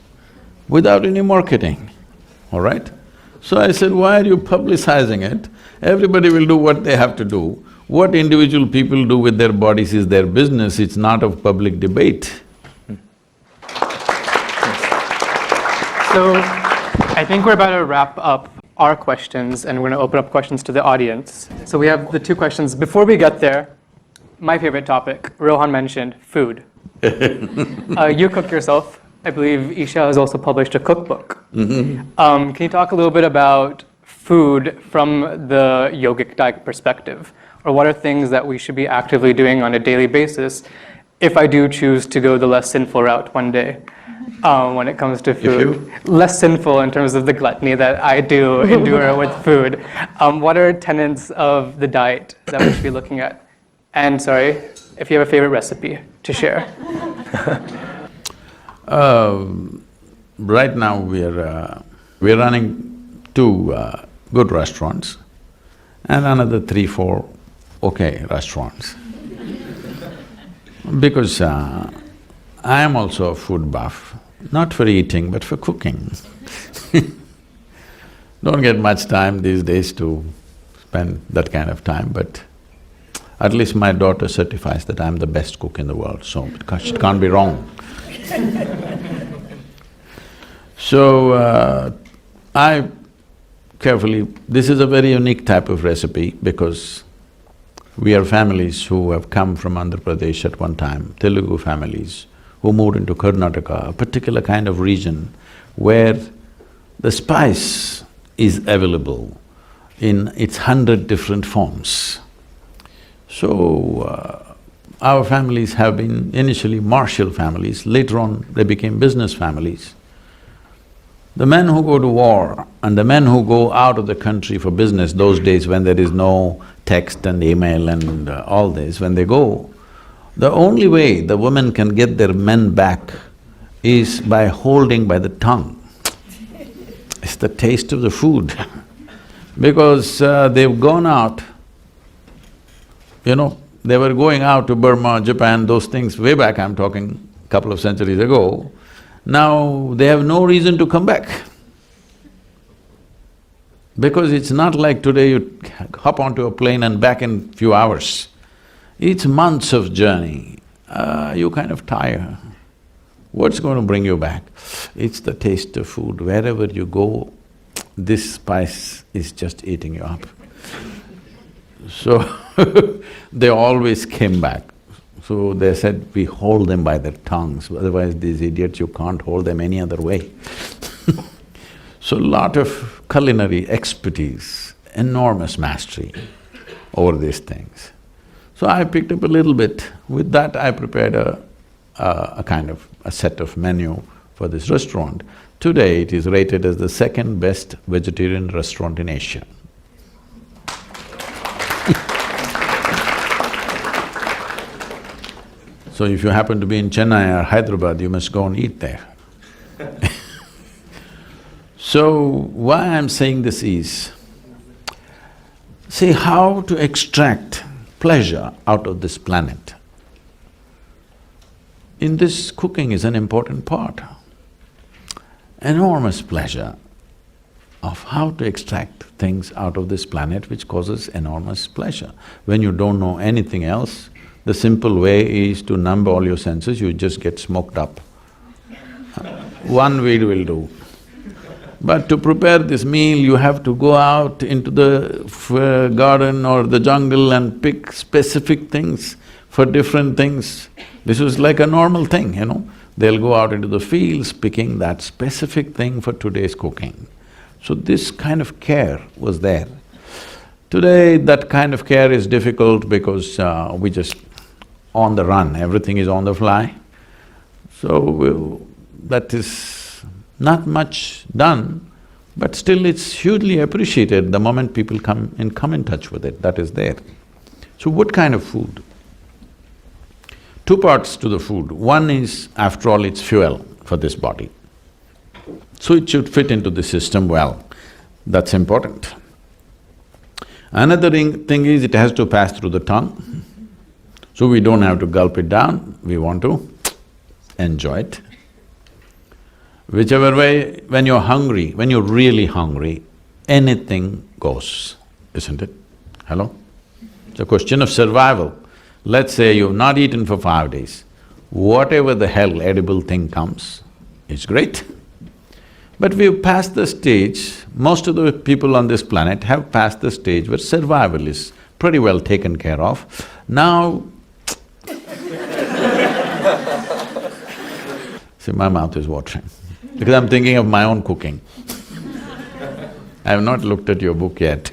without any marketing, all right? So I said, why are you publicizing it? Everybody will do what they have to do. What individual people do with their bodies is their business, it's not of public debate. So, I think we're about to wrap up our questions, and we're going to open up questions to the audience. So we have the two questions. Before we get there, my favorite topic, Rohan mentioned, food. You cook yourself. I believe Isha has also published a cookbook. Can you talk a little bit about food from the yogic diet perspective? Or what are things that we should be actively doing on a daily basis if I do choose to go the less sinful route one day? when it comes to food. you? Less sinful in terms of the gluttony that I do endure with food. What are tenets of the diet that we should be looking at? And sorry, if you have a favorite recipe to share. Right now we're running two good restaurants and another 3-4 okay restaurants. Because I am also a food buff, not for eating but for cooking. Don't get much time these days to spend that kind of time, but at least my daughter certifies that I'm the best cook in the world, so it can't be wrong. So, I carefully… This is a very unique type of recipe because we are families who have come from Andhra Pradesh at one time, Telugu families, who moved into Karnataka, a particular kind of region where the spice is available in its 100 different forms. So, our families have been initially martial families, later on they became business families. The men who go to war and the men who go out of the country for business, those days when there is no text and email and all this, when they go, the only way the women can get their men back is by holding by the tongue. It's the taste of the food because they've gone out, they were going out to Burma, Japan, those things way back, I'm talking a couple of centuries ago. Now they have no reason to come back. Because it's not like today you hop onto a plane and back in few hours. It's months of journey, you kind of tire. What's going to bring you back? It's the taste of food. Wherever you go, this spice is just eating you up. So they always came back. So they said, we hold them by their tongues, otherwise these idiots, you can't hold them any other way. So lot of culinary expertise, enormous mastery over these things. So I picked up a little bit. With that I prepared a kind of a set of menu for this restaurant. Today it is rated as the second best vegetarian restaurant in Asia. So if you happen to be in Chennai or Hyderabad, you must go and eat there. So why I'm saying this is, see how to extract pleasure out of this planet. In this, cooking is an important part. Enormous pleasure of how to extract things out of this planet which causes enormous pleasure. When you don't know anything else, the simple way is to numb all your senses, you just get smoked up. One weed will do. But to prepare this meal, you have to go out into the garden or the jungle and pick specific things for different things. This was like a normal thing, They'll go out into the fields picking that specific thing for today's cooking. So this kind of care was there. Today, that kind of care is difficult because we just on the run, everything is on the fly. So that is not much done, but still it's hugely appreciated the moment people come in touch with it, that is there. So what kind of food? Two parts to the food. One is, after all, it's fuel for this body. So it should fit into the system well, that's important. Another thing is, it has to pass through the tongue. So we don't have to gulp it down, we want to enjoy it. Whichever way, when you're hungry, when you're really hungry, anything goes, isn't it? Hello? It's a question of survival. Let's say you've not eaten for 5 days, whatever the hell edible thing comes, it's great. But we've passed the stage, most of the people on this planet have passed the stage where survival is pretty well taken care of. Now, see, my mouth is watering because I'm thinking of my own cooking. I have not looked at your book yet.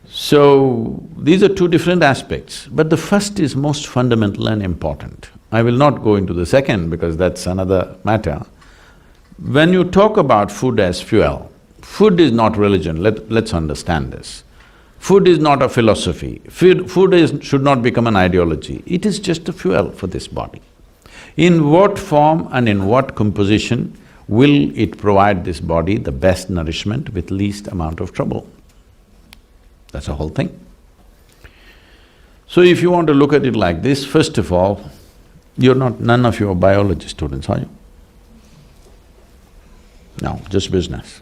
So, these are two different aspects, but the first is most fundamental and important. I will not go into the second because that's another matter. When you talk about food as fuel, food is not religion, let's understand this. Food is not a philosophy, should not become an ideology, it is just a fuel for this body. In what form and in what composition will it provide this body the best nourishment with least amount of trouble? That's the whole thing. So if you want to look at it like this, first of all, none of you are biology students, are you? No, just business.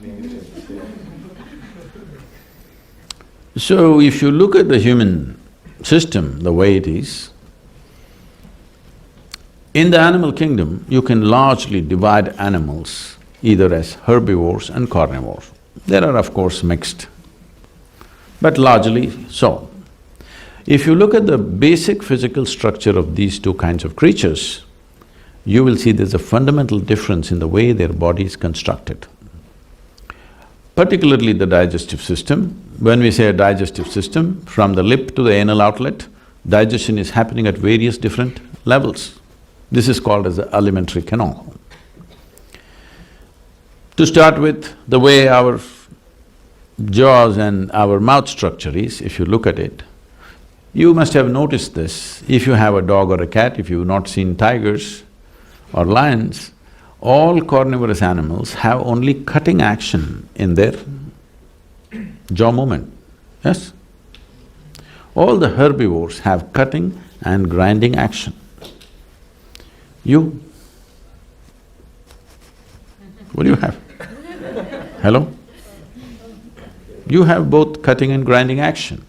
So if you look at the human system the way it is, in the animal kingdom, you can largely divide animals either as herbivores and carnivores. There are of course mixed, but largely so. If you look at the basic physical structure of these two kinds of creatures, you will see there's a fundamental difference in the way their body is constructed. Particularly the digestive system. When we say a digestive system, from the lip to the anal outlet, digestion is happening at various different levels. This is called as the alimentary canal. To start with, the way our jaws and our mouth structure is, if you look at it, you must have noticed this. If you have a dog or a cat, if you've not seen tigers or lions, all carnivorous animals have only cutting action in their jaw movement, yes? All the herbivores have cutting and grinding action. You? What do you have? Hello? You have both cutting and grinding action.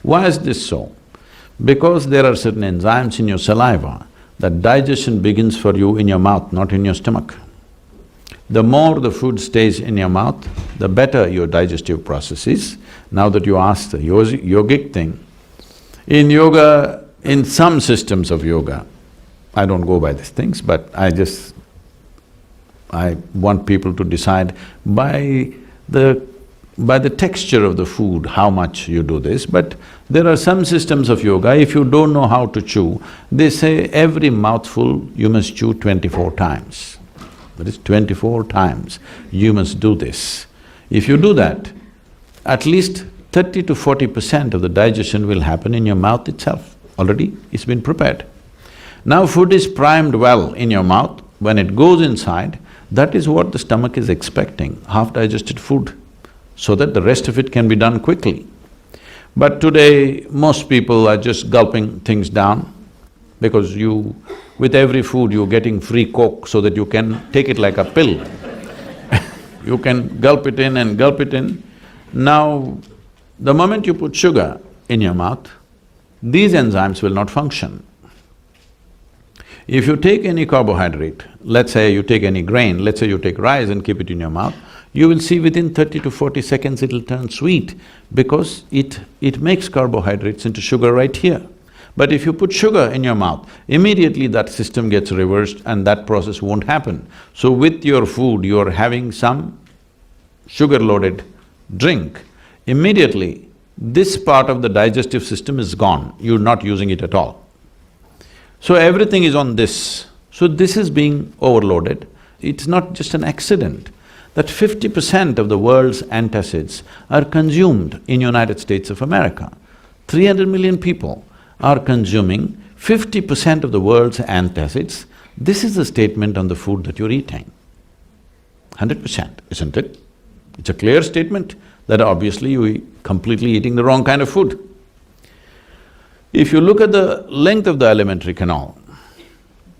Why is this so? Because there are certain enzymes in your saliva that digestion begins for you in your mouth, not in your stomach. The more the food stays in your mouth, the better your digestive process is. Now that you asked the yogic thing, in yoga, in some systems of yoga, I don't go by these things, but I want people to decide by the texture of the food how much you do this, but there are some systems of yoga, if you don't know how to chew, they say every mouthful you must chew 24 times. That is 24 times you must do this. If you do that, at least 30 to 40% of the digestion will happen in your mouth itself, already it's been prepared. Now food is primed well in your mouth, when it goes inside, that is what the stomach is expecting, half-digested food, so that the rest of it can be done quickly. But today, most people are just gulping things down because with every food you're getting free Coke so that you can take it like a pill. You can gulp it in and gulp it in. Now, the moment you put sugar in your mouth, these enzymes will not function. If you take any carbohydrate, let's say you take any grain, let's say you take rice and keep it in your mouth, you will see within 30 to 40 seconds it'll turn sweet because it makes carbohydrates into sugar right here. But if you put sugar in your mouth, immediately that system gets reversed and that process won't happen. So with your food, you're having some sugar-loaded drink, immediately this part of the digestive system is gone, you're not using it at all. So everything is on this. So this is being overloaded. It's not just an accident that 50% of the world's antacids are consumed in United States of America. 300 million people are consuming 50% of the world's antacids. This is the statement on the food that you're eating. 100%, isn't it? It's a clear statement that obviously you're completely eating the wrong kind of food. If you look at the length of the alimentary canal,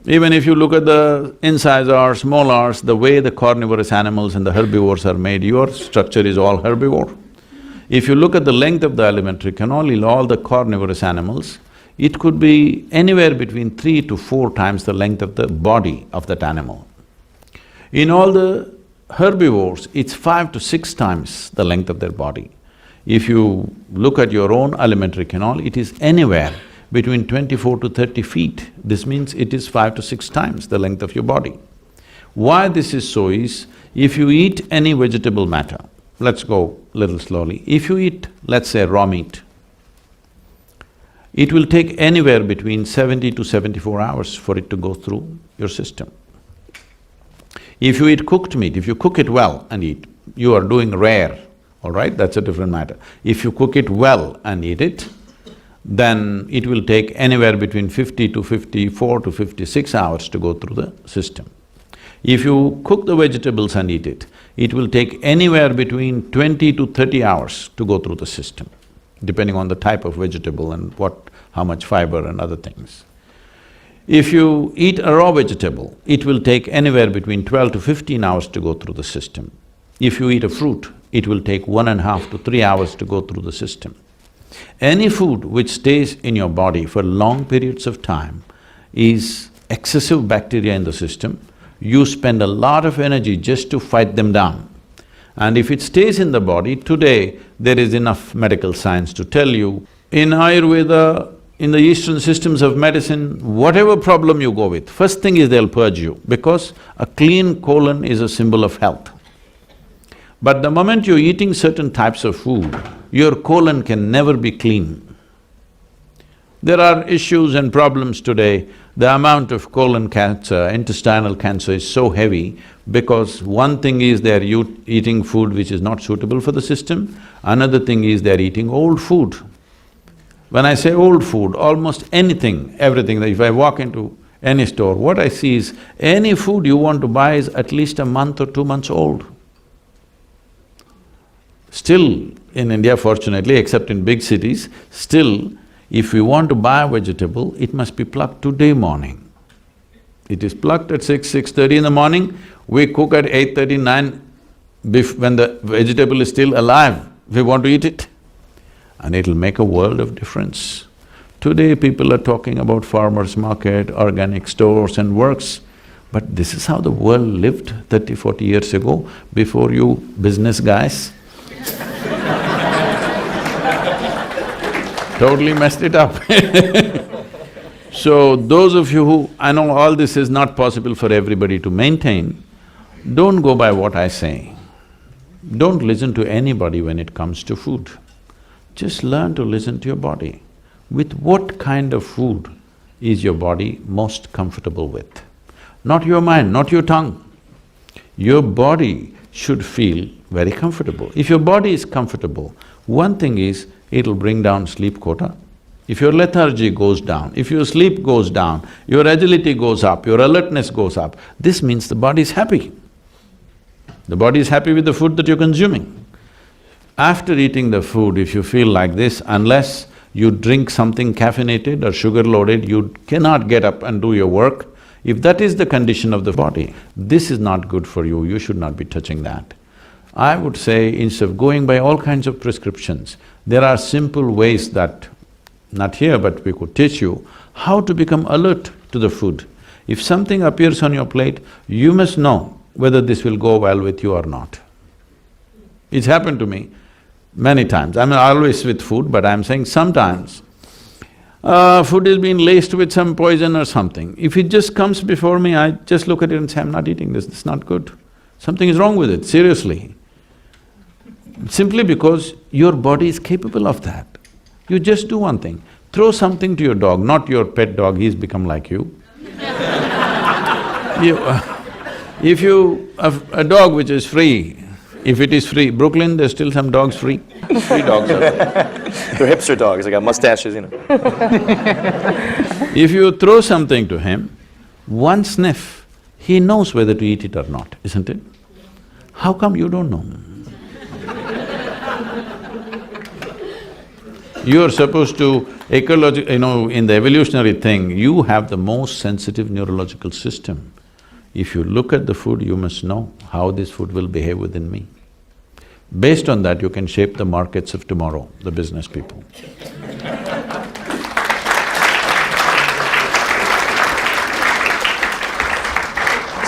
even if you look at the incisors, molars, the way the carnivorous animals and the herbivores are made, your structure is all herbivore. If you look at the length of the alimentary canal in all the carnivorous animals, it could be anywhere between 3 to 4 times the length of the body of that animal. In all the herbivores, it's 5 to 6 times the length of their body. If you look at your own alimentary canal, it is anywhere between 24 to 30 feet. This means it is 5 to 6 times the length of your body. Why this is so is, if you eat any vegetable matter, let's go little slowly, if you eat, let's say, raw meat, it will take anywhere between 70 to 74 hours for it to go through your system. If you eat cooked meat, if you cook it well and eat, you are doing rare, all right, that's a different matter. If you cook it well and eat it, then it will take anywhere between 50 to 54 to 56 hours to go through the system. If you cook the vegetables and eat it, it will take anywhere between 20 to 30 hours to go through the system, depending on the type of vegetable and how much fiber and other things. If you eat a raw vegetable, it will take anywhere between 12 to 15 hours to go through the system. If you eat a fruit, it will take 1.5 to 3 hours to go through the system. Any food which stays in your body for long periods of time is excessive bacteria in the system. You spend a lot of energy just to fight them down. And if it stays in the body, today there is enough medical science to tell you, in Ayurveda, in the Eastern systems of medicine, whatever problem you go with, first thing is they'll purge you, because a clean colon is a symbol of health. But the moment you're eating certain types of food, your colon can never be clean. There are issues and problems today. The amount of colon cancer, intestinal cancer is so heavy because one thing is they're eating food which is not suitable for the system, another thing is they're eating old food. When I say old food, almost anything, everything, if I walk into any store, what I see is any food you want to buy is at least a month or 2 months old. Still, in India fortunately, except in big cities, still, if we want to buy a vegetable, it must be plucked today morning. It is plucked at 6:30 in the morning, we cook at 8:30, 9, when the vegetable is still alive, we want to eat it. And it'll make a world of difference. Today people are talking about farmers' market, organic stores and works, but this is how the world lived 30, 40 years ago, before you business guys totally messed it up. So those of you who… I know all this is not possible for everybody to maintain, don't go by what I say. Don't listen to anybody when it comes to food. Just learn to listen to your body. With what kind of food is your body most comfortable with? Not your mind, not your tongue. Your body should feel very comfortable. If your body is comfortable, one thing is, it'll bring down sleep quota. If your lethargy goes down, if your sleep goes down, your agility goes up, your alertness goes up, this means the body is happy. The body is happy with the food that you're consuming. After eating the food, if you feel like this, unless you drink something caffeinated or sugar-loaded, you cannot get up and do your work. If that is the condition of the body, this is not good for you, you should not be touching that. I would say, instead of going by all kinds of prescriptions, there are simple ways that, not here but we could teach you, how to become alert to the food. If something appears on your plate, you must know whether this will go well with you or not. It's happened to me many times. I'm always with food, but I'm saying sometimes food is being laced with some poison or something. If it just comes before me, I just look at it and say, I'm not eating this is not good. Something is wrong with it, seriously. Simply because your body is capable of that. You just do one thing, throw something to your dog, not your pet dog, he's become like you. If you… a dog which is free, if it is free, Brooklyn, there's still some dogs free. Free dogs are there. They're hipster dogs, they got mustaches, you know. If you throw something to him, one sniff, he knows whether to eat it or not, isn't it? How come you don't know? You're supposed to… in the evolutionary thing, you have the most sensitive neurological system. If you look at the food, you must know how this food will behave within me. Based on that, you can shape the markets of tomorrow, the business people.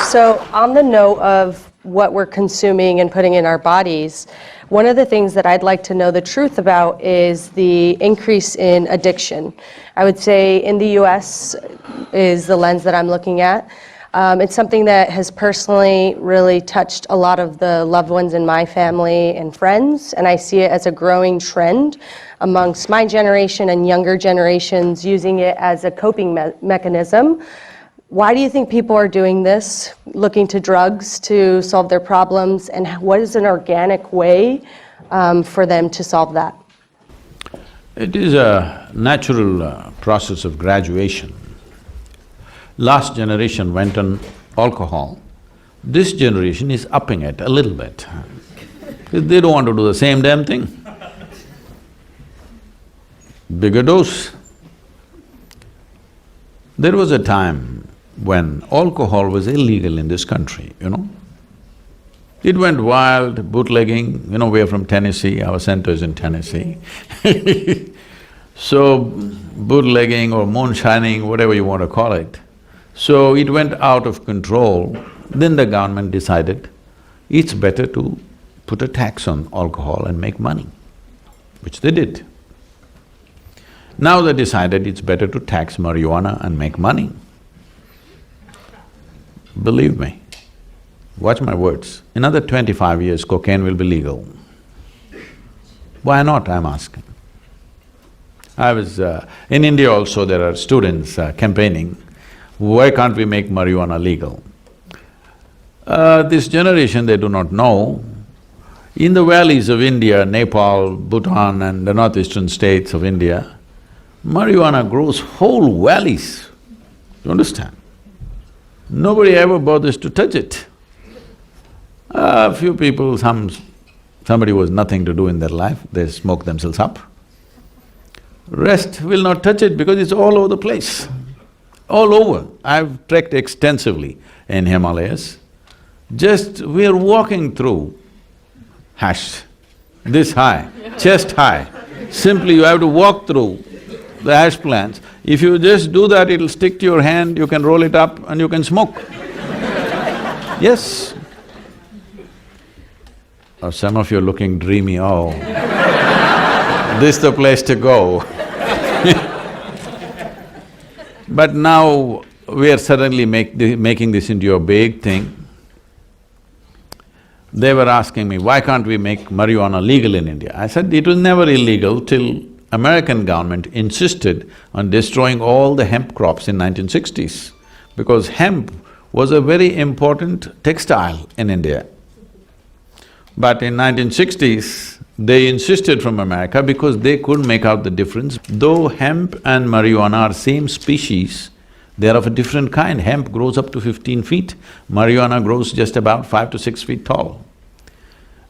So on the note of what we're consuming and putting in our bodies, one of the things that I'd like to know the truth about is the increase in addiction. I would say in the US is the lens that I'm looking at. It's something that has personally really touched a lot of the loved ones in my family and friends, and I see it as a growing trend. amongst my generation and younger generations using it as a coping mechanism. Why do you think people are doing this, looking to drugs to solve their problems, and what is an organic way for them to solve that? It is a natural process of graduation. Last generation went on alcohol. This generation is upping it a little bit. They don't want to do the same damn thing. Bigger dose. There was a time when alcohol was illegal in this country, you know. It went wild, bootlegging, you know, we're from Tennessee, our center is in Tennessee. So, bootlegging or moonshining, whatever you want to call it. So it went out of control. Then the government decided it's better to put a tax on alcohol and make money, which they did. Now they decided it's better to tax marijuana and make money. Believe me, watch my words, another 25 years cocaine will be legal. Why not, I'm asking. I was… in India also there are students campaigning, why can't we make marijuana legal? This generation, they do not know, in the valleys of India, Nepal, Bhutan and the northeastern states of India, marijuana grows whole valleys, you understand? Nobody ever bothers to touch it. A few people, somebody who has nothing to do in their life, they smoke themselves up. Rest will not touch it because it's all over the place, all over. I've trekked extensively in Himalayas. Just we're walking through hash, this high, chest high. Simply you have to walk through the hash plants. If you just do that, it'll stick to your hand, you can roll it up and you can smoke. Yes. Oh, some of you are looking dreamy, oh, this is the place to go. But now we are suddenly making this into a big thing. They were asking me, why can't we make marijuana legal in India? I said, it was never illegal till American government insisted on destroying all the hemp crops in 1960s, because hemp was a very important textile in India. But in 1960s, they insisted from America because they couldn't make out the difference. Though hemp and marijuana are same species, they are of a different kind. Hemp grows up to 15 feet, marijuana grows just about 5 to 6 feet tall.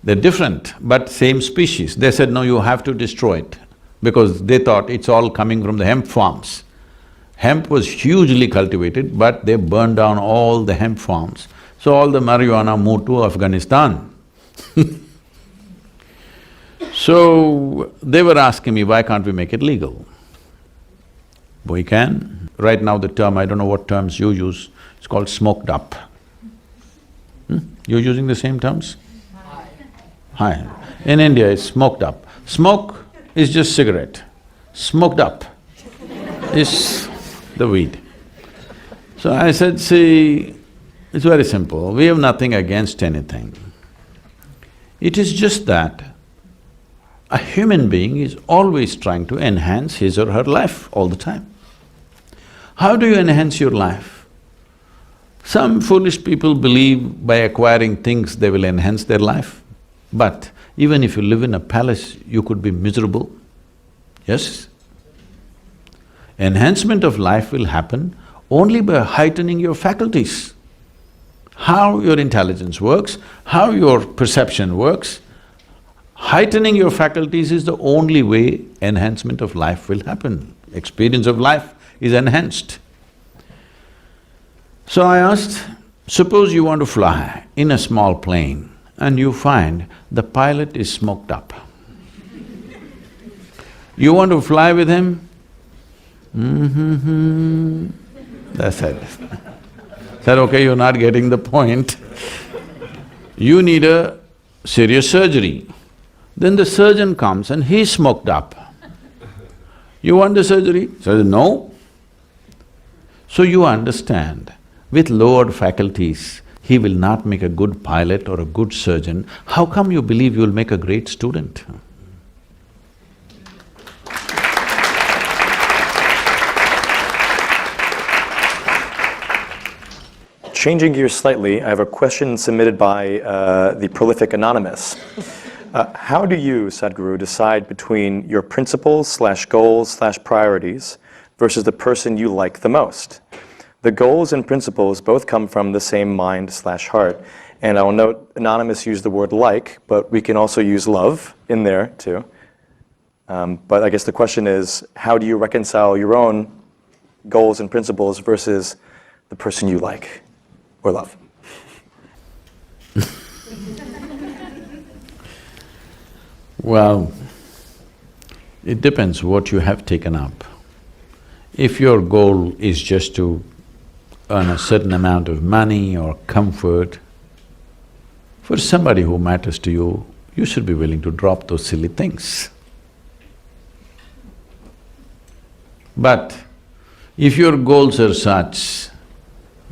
They're different, but same species. They said, no, you have to destroy it, because they thought it's all coming from the hemp farms. Hemp was hugely cultivated, but they burned down all the hemp farms. So all the marijuana moved to Afghanistan. So they were asking me, why can't we make it legal? We can. Right now the term, I don't know what terms you use, it's called smoked up. You're using the same terms? Hi. In India it's smoked up. Smoke is just cigarette. Smoked up is the weed. So I said, see, it's very simple, we have nothing against anything. It is just that a human being is always trying to enhance his or her life all the time. How do you enhance your life? Some foolish people believe by acquiring things they will enhance their life. But even if you live in a palace, you could be miserable, yes? Enhancement of life will happen only by heightening your faculties. How your intelligence works, how your perception works, heightening your faculties is the only way enhancement of life will happen. Experience of life is enhanced. So I asked, suppose you want to fly in a small plane and you find the pilot is smoked up. You want to fly with him? That's it. Said, okay, you're not getting the point. You need a serious surgery. Then the surgeon comes and he's smoked up. You want the surgery? Says, no. So you understand, with lowered faculties, he will not make a good pilot or a good surgeon. How come you believe you will make a great student? changing gears slightly, I have a question submitted by the prolific Anonymous. How do you, Sadhguru, decide between your principles/goals/priorities versus the person you like the most? The goals and principles both come from the same mind/heart. And I will note, Anonymous used the word like, but we can also use love in there too. But I guess the question is, how do you reconcile your own goals and principles versus the person you like or love? Well, it depends what you have taken up. If your goal is just to earn a certain amount of money or comfort, for somebody who matters to you, you should be willing to drop those silly things. But if your goals are such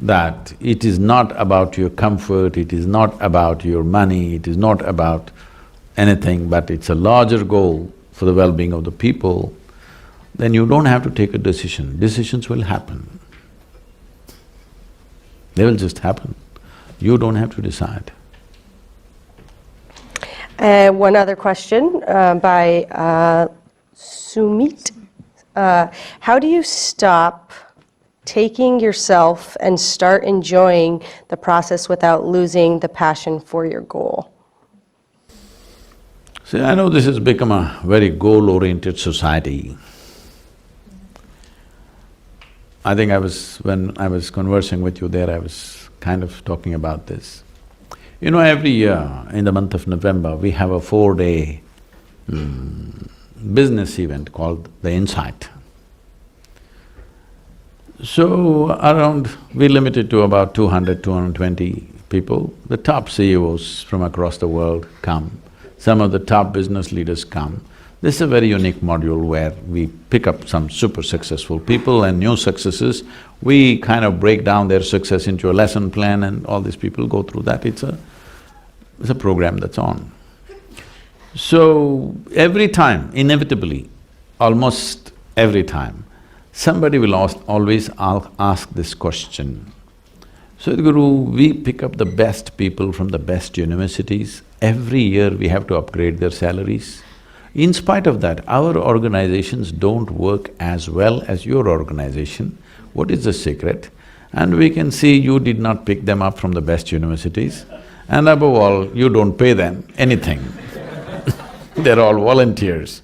that it is not about your comfort, it is not about your money, it is not about anything, but it's a larger goal for the well-being of the people, then you don't have to take a decision. Decisions will happen. They will just happen. You don't have to decide. One other question by Sumit. How do you stop taking yourself and start enjoying the process without losing the passion for your goal? See, I know this has become a very goal-oriented society. I think when I was conversing with you there, I was kind of talking about this. You know, every year in the month of November, we have a 4-day business event called the Insight. So we limit it to about 200, 220 people. The top CEOs from across the world come, some of the top business leaders come. This is a very unique module where we pick up some super successful people and new successes. We kind of break down their success into a lesson plan and all these people go through that. It's a program that's on. So, every time, inevitably, almost every time, somebody will always ask this question. Sadhguru, we pick up the best people from the best universities. Every year we have to upgrade their salaries. In spite of that, our organizations don't work as well as your organization. What is the secret? And we can see you did not pick them up from the best universities, and above all, you don't pay them anything. They're all volunteers.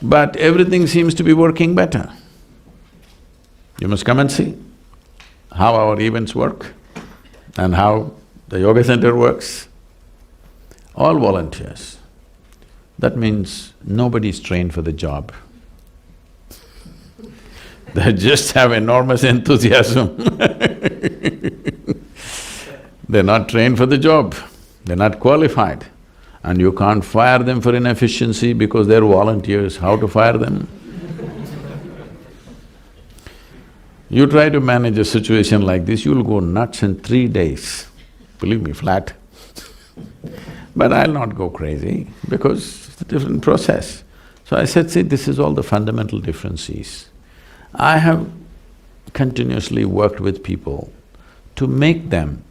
But everything seems to be working better. You must come and see how our events work and how the yoga center works. All volunteers. That means nobody's trained for the job. They just have enormous enthusiasm. They're not trained for the job, they're not qualified. And you can't fire them for inefficiency because they're volunteers. How to fire them? You try to manage a situation like this, you'll go nuts in 3 days, believe me, flat. But I'll not go crazy because it's a different process. So I said, see, this is all the fundamental differences. I have continuously worked with people to make them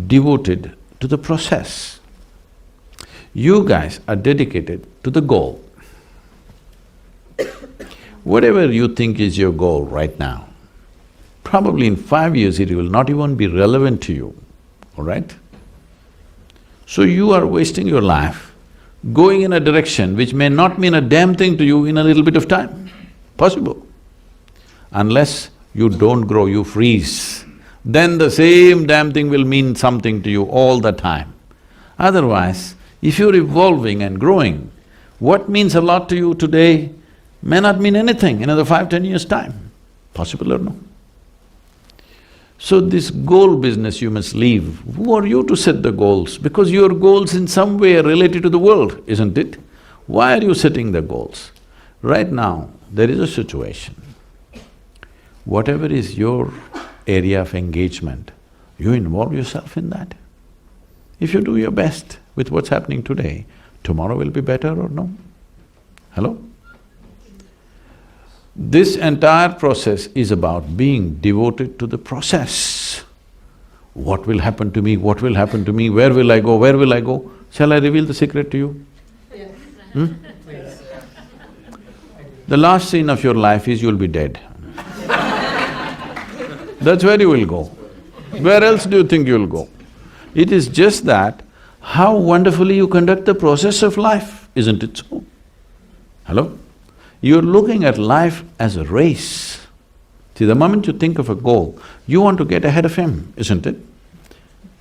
devoted to the process. You guys are dedicated to the goal. Whatever you think is your goal right now, probably in 5 years it will not even be relevant to you, all right? So you are wasting your life going in a direction which may not mean a damn thing to you in a little bit of time, possible. Unless you don't grow, you freeze, then the same damn thing will mean something to you all the time. Otherwise, if you're evolving and growing, what means a lot to you today may not mean anything in another 5, 10 years' time, possible or no? So this goal business you must leave. Who are you to set the goals? Because your goals in some way are related to the world, isn't it? Why are you setting the goals? Right now, there is a situation. Whatever is your area of engagement, you involve yourself in that. If you do your best with what's happening today, tomorrow will be better or no? Hello? This entire process is about being devoted to the process. What will happen to me? What will happen to me? Where will I go? Where will I go? Shall I reveal the secret to you? Hmm? The last scene of your life is you'll be dead. That's where you will go. Where else do you think you'll go? It is just that how wonderfully you conduct the process of life, isn't it so? Hello? You're looking at life as a race. See, the moment you think of a goal, you want to get ahead of him, isn't it?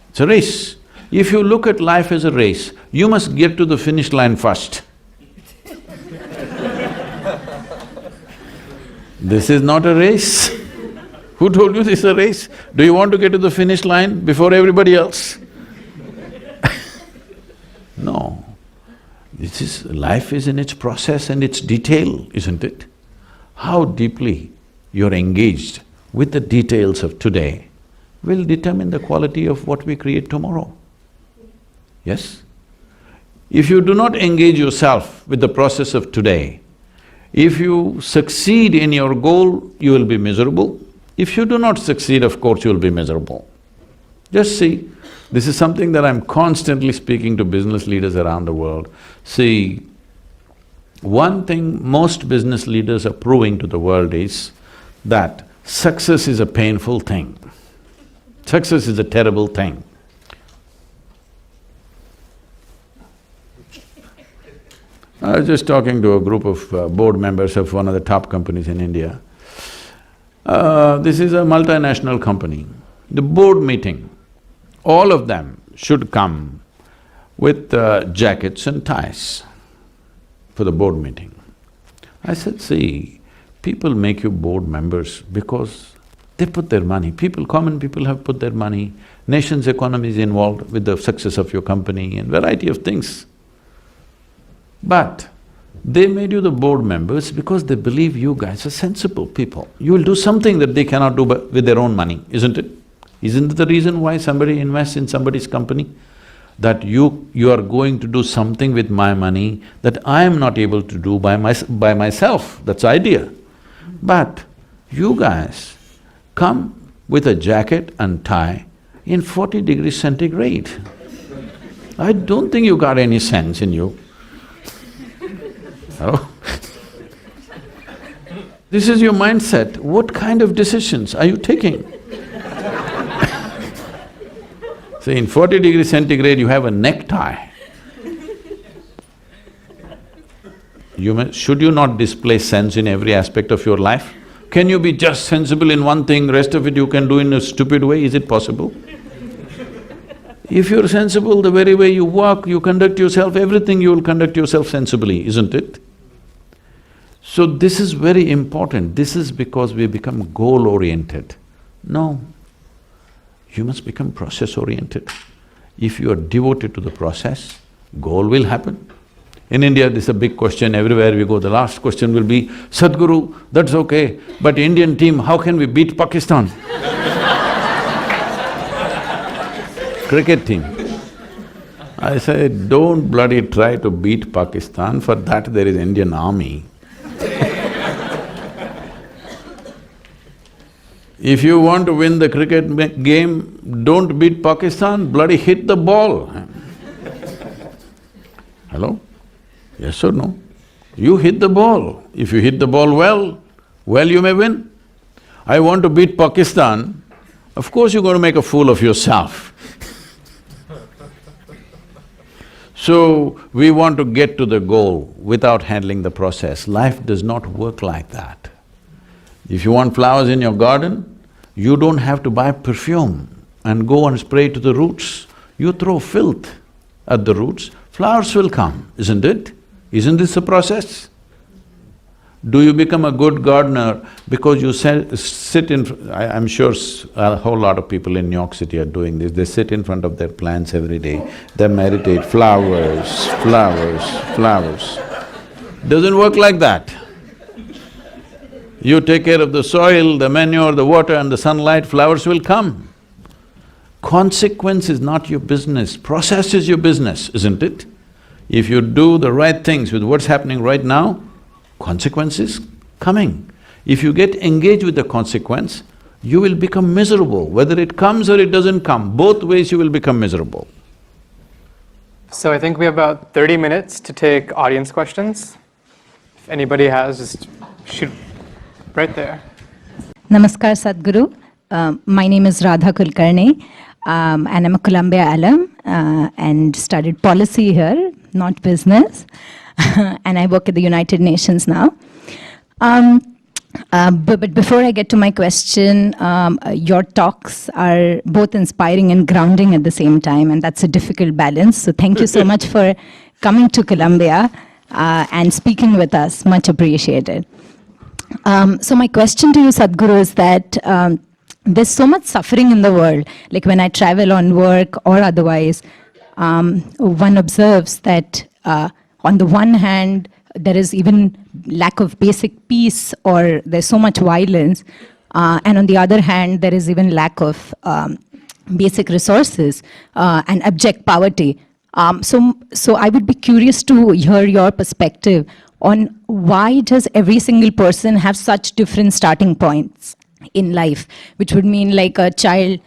It's a race. If you look at life as a race, you must get to the finish line first. This is not a race. Who told you this is a race? Do you want to get to the finish line before everybody else? No. Life is in its process and its detail, isn't it? How deeply you're engaged with the details of today will determine the quality of what we create tomorrow. Yes? If you do not engage yourself with the process of today, if you succeed in your goal, you will be miserable. If you do not succeed, of course, you will be miserable. Just see, this is something that I'm constantly speaking to business leaders around the world. See, one thing most business leaders are proving to the world is that success is a painful thing. Success is a terrible thing. I was just talking to a group of board members of one of the top companies in India. This is a multinational company. The board meeting, all of them should come with jackets and ties for the board meeting. I said, see, people make you board members because they put their money. Common people have put their money, nation's economy is involved with the success of your company and variety of things. But they made you the board members because they believe you guys are sensible people. You will do something that they cannot do with their own money, isn't it? Isn't it the reason why somebody invests in somebody's company? That you are going to do something with my money that I am not able to do by myself, that's the idea. But you guys come with a jacket and tie in 40 degrees centigrade. I don't think you got any sense in you. Hello? This is your mindset. What kind of decisions are you taking? See, in 40 degrees centigrade, you have a necktie. Should you not display sense in every aspect of your life? Can you be just sensible in one thing, rest of it you can do in a stupid way? Is it possible? If you're sensible, the very way you walk, you conduct yourself, everything you will conduct yourself sensibly, isn't it? So this is very important. This is because we become goal-oriented. No, you must become process-oriented. If you are devoted to the process, goal will happen. In India, this is a big question, everywhere we go, the last question will be, Sadhguru, that's okay, but Indian team, how can we beat Pakistan? Cricket team. I said, don't bloody try to beat Pakistan, for that there is Indian army. If you want to win the cricket game, don't beat Pakistan, bloody hit the ball. Hello? Yes or no? You hit the ball. If you hit the ball well, you may win. I want to beat Pakistan, of course you're going to make a fool of yourself. So, we want to get to the goal without handling the process. Life does not work like that. If you want flowers in your garden, you don't have to buy perfume and go and spray to the roots. You throw filth at the roots, flowers will come, isn't it? Isn't this a process? Do you become a good gardener because you sit in… I'm sure a whole lot of people in New York City are doing this, they sit in front of their plants every day, they meditate, flowers, flowers, flowers. Doesn't work like that. You take care of the soil, the manure, the water and the sunlight, flowers will come. Consequence is not your business, process is your business, isn't it? If you do the right things with what's happening right now, consequence is coming. If you get engaged with the consequence, you will become miserable. Whether it comes or it doesn't come, both ways you will become miserable. So I think we have about 30 minutes to take audience questions. If anybody has, just shoot right there. Namaskar, Sadhguru. My name is Radha Kulkarni, and I'm a Columbia alum and studied policy here, not business. And I work at the United Nations now. But before I get to my question, your talks are both inspiring and grounding at the same time, and that's a difficult balance. So thank you so much for coming to Columbia and speaking with us. Much appreciated. So my question to you, Sadhguru, is that there's so much suffering in the world. Like when I travel on work or otherwise, one observes that on the one hand, there is even lack of basic peace, or there's so much violence, and on the other hand, there is even lack of basic resources and abject poverty. So I would be curious to hear your perspective on why does every single person have such different starting points in life, which would mean like a child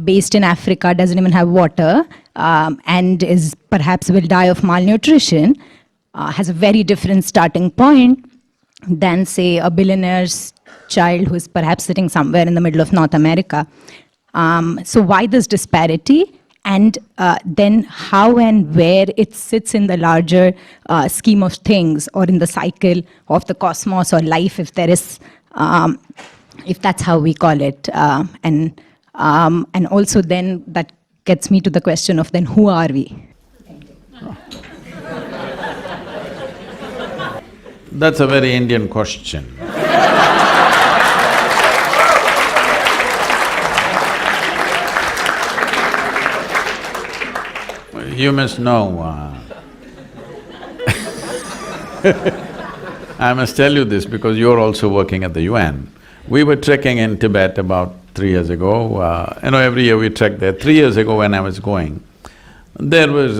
based in Africa doesn't even have water and is perhaps will die of malnutrition, has a very different starting point than, say, a billionaire's child who is perhaps sitting somewhere in the middle of North America. So why this disparity? And then how and where it sits in the larger scheme of things, or in the cycle of the cosmos or life, if there is, if that's how we call it. And also then that gets me to the question of then who are we? That's a very Indian question. You must know, I must tell you this because you're also working at the UN. We were trekking in Tibet about 3 years ago. Every year we trek there. 3 years ago when I was going, there was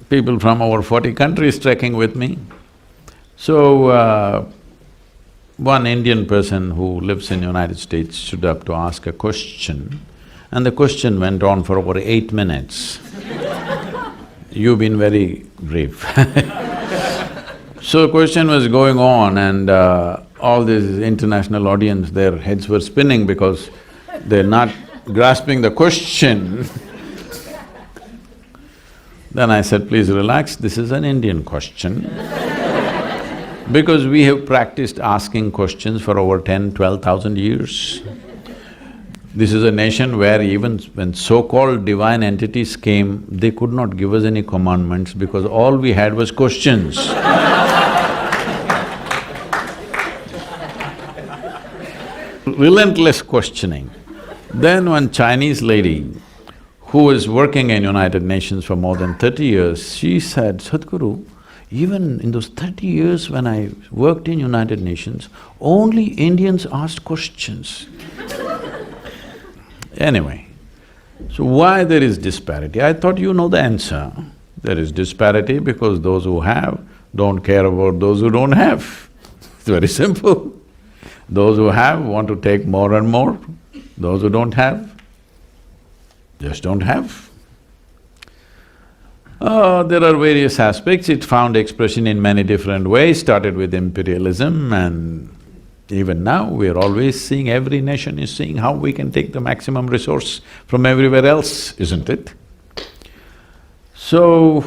people from over 40 countries trekking with me. So, one Indian person who lives in United States stood up to ask a question, and the question went on for over 8 minutes. You've been very brief. So the question was going on, and all this international audience, their heads were spinning because they're not grasping the question. Then I said, please relax, this is an Indian question. Because we have practiced asking questions for over 10,000–12,000 years. This is a nation where even when so-called divine entities came, they could not give us any commandments because all we had was questions. Relentless questioning. Then one Chinese lady who was working in United Nations for more than 30 years, she said, Sadhguru, even in those 30 years when I worked in United Nations, only Indians asked questions. Anyway, so why there is disparity? I thought you know the answer. There is disparity because those who have don't care about those who don't have. It's very simple. Those who have want to take more and more. Those who don't have, just don't have. There are various aspects. It found expression in many different ways, started with imperialism, and even now we are always seeing, every nation is seeing how we can take the maximum resource from everywhere else, isn't it? So,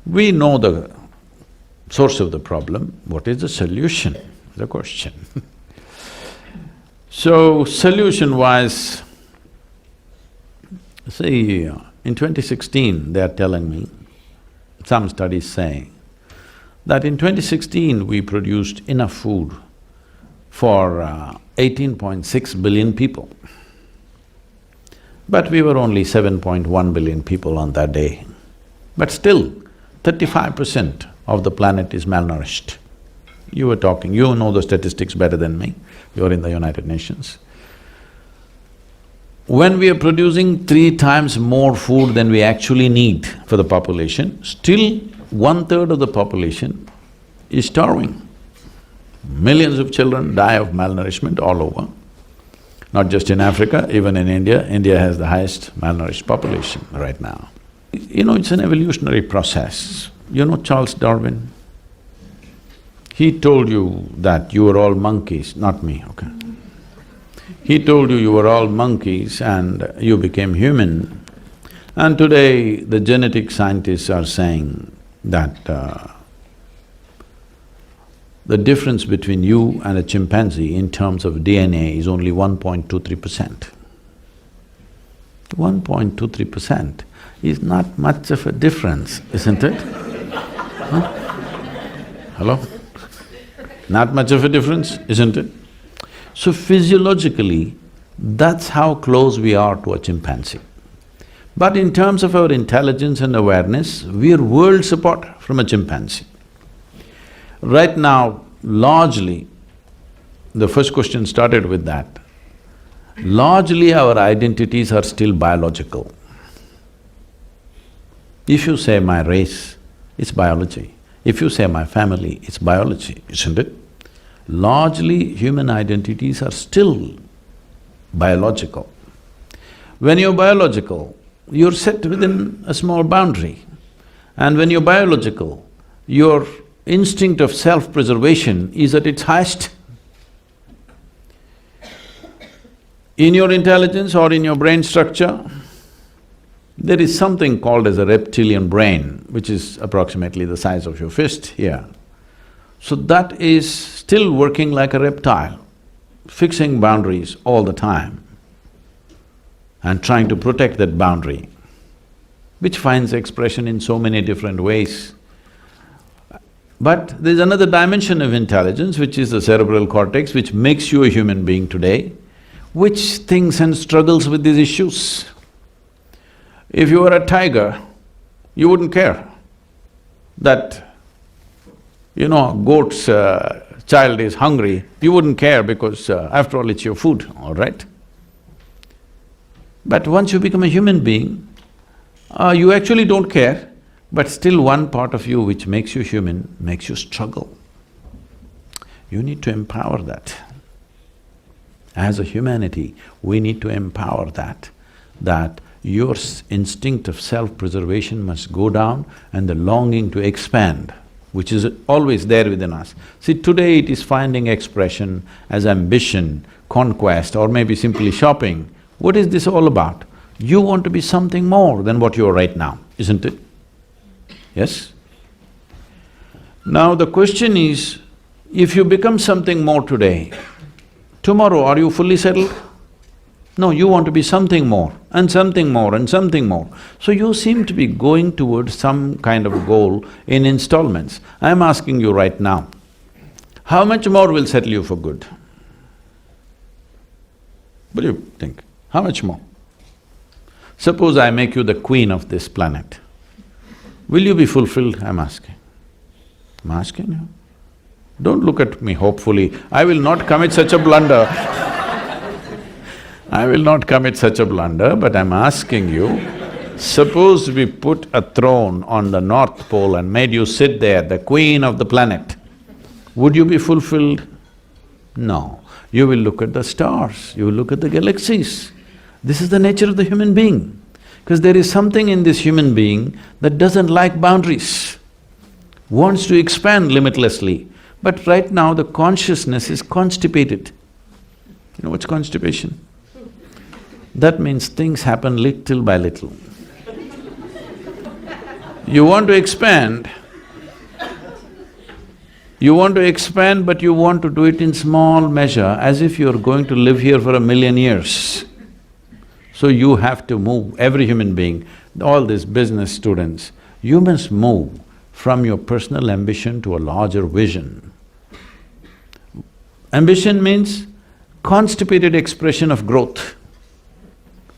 we know the source of the problem. What is the solution? The question. So, solution-wise, see, in 2016 they are telling me, some studies say that in 2016 we produced enough food for 18.6 billion people. But we were only 7.1 billion people on that day. But still, 35% of the planet is malnourished. You were talking, you know the statistics better than me, you're in the United Nations. When we are producing 3 times more food than we actually need for the population, still 1/3 of the population is starving. Millions of children die of malnourishment all over. Not just in Africa, even in India. India has the highest malnourished population right now. You know, it's an evolutionary process. You know Charles Darwin? He told you that you were all monkeys, not me, okay? He told you were all monkeys and you became human. And today, the genetic scientists are saying that the difference between you and a chimpanzee in terms of DNA is only 1.23%. 1.23% is not much of a difference, isn't it? Huh? Hello? Not much of a difference, isn't it? So physiologically, that's how close we are to a chimpanzee. But in terms of our intelligence and awareness, we are worlds apart from a chimpanzee. Right now, largely, the first question started with that, largely our identities are still biological. If you say my race, it's biology. If you say my family, it's biology, isn't it? Largely, human identities are still biological. When you're biological, you're set within a small boundary. And when you're biological, your instinct of self-preservation is at its highest. In your intelligence or in your brain structure, there is something called as a reptilian brain, which is approximately the size of your fist here. So that is still working like a reptile, fixing boundaries all the time and trying to protect that boundary, which finds expression in so many different ways. But there's another dimension of intelligence, which is the cerebral cortex, which makes you a human being today, which thinks and struggles with these issues. If you were a tiger, you wouldn't care that, you know, a goat's child is hungry, you wouldn't care because after all it's your food, all right? But once you become a human being, you actually don't care, but still one part of you which makes you human makes you struggle. You need to empower that. As a humanity, we need to empower that your instinct of self-preservation must go down and the longing to expand, which is always there within us. See, today it is finding expression as ambition, conquest, or maybe simply shopping. What is this all about? You want to be something more than what you are right now, isn't it? Yes? Now the question is, if you become something more today, tomorrow are you fully settled? No, you want to be something more and something more and something more. So you seem to be going towards some kind of goal in installments. I'm asking you right now, how much more will settle you for good? What do you think? How much more? Suppose I make you the queen of this planet. Will you be fulfilled, I'm asking? I'm asking you. Don't look at me hopefully, I will not commit such a blunder. I will not commit such a blunder, but I'm asking you, suppose we put a throne on the North Pole and made you sit there, the queen of the planet, would you be fulfilled? No. You will look at the stars, you will look at the galaxies. This is the nature of the human being, because there is something in this human being that doesn't like boundaries, wants to expand limitlessly. But right now the consciousness is constipated. You know what's constipation? That means things happen little by little. You want to expand, but you want to do it in small measure, as if you're going to live here for 1,000,000 years. So you have to move, every human being, all these business students, you must move from your personal ambition to a larger vision. Ambition means constipated expression of growth.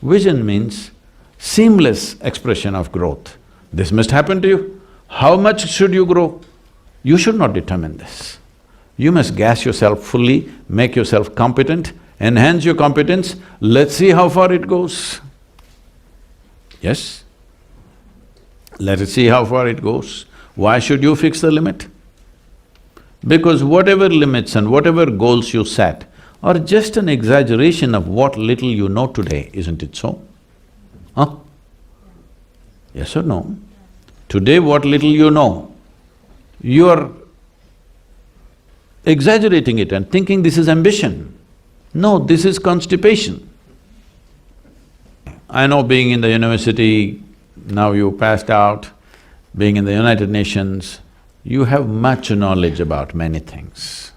Vision means seamless expression of growth. This must happen to you. How much should you grow? You should not determine this. You must gas yourself fully, make yourself competent, enhance your competence, let's see how far it goes. Yes? Let us see how far it goes. Why should you fix the limit? Because whatever limits and whatever goals you set, or just an exaggeration of what little you know today, isn't it so? Huh? Yes or no? Today what little you know, you are exaggerating it and thinking this is ambition. No, this is constipation. I know being in the university, now you passed out, being in the United Nations, you have much knowledge about many things.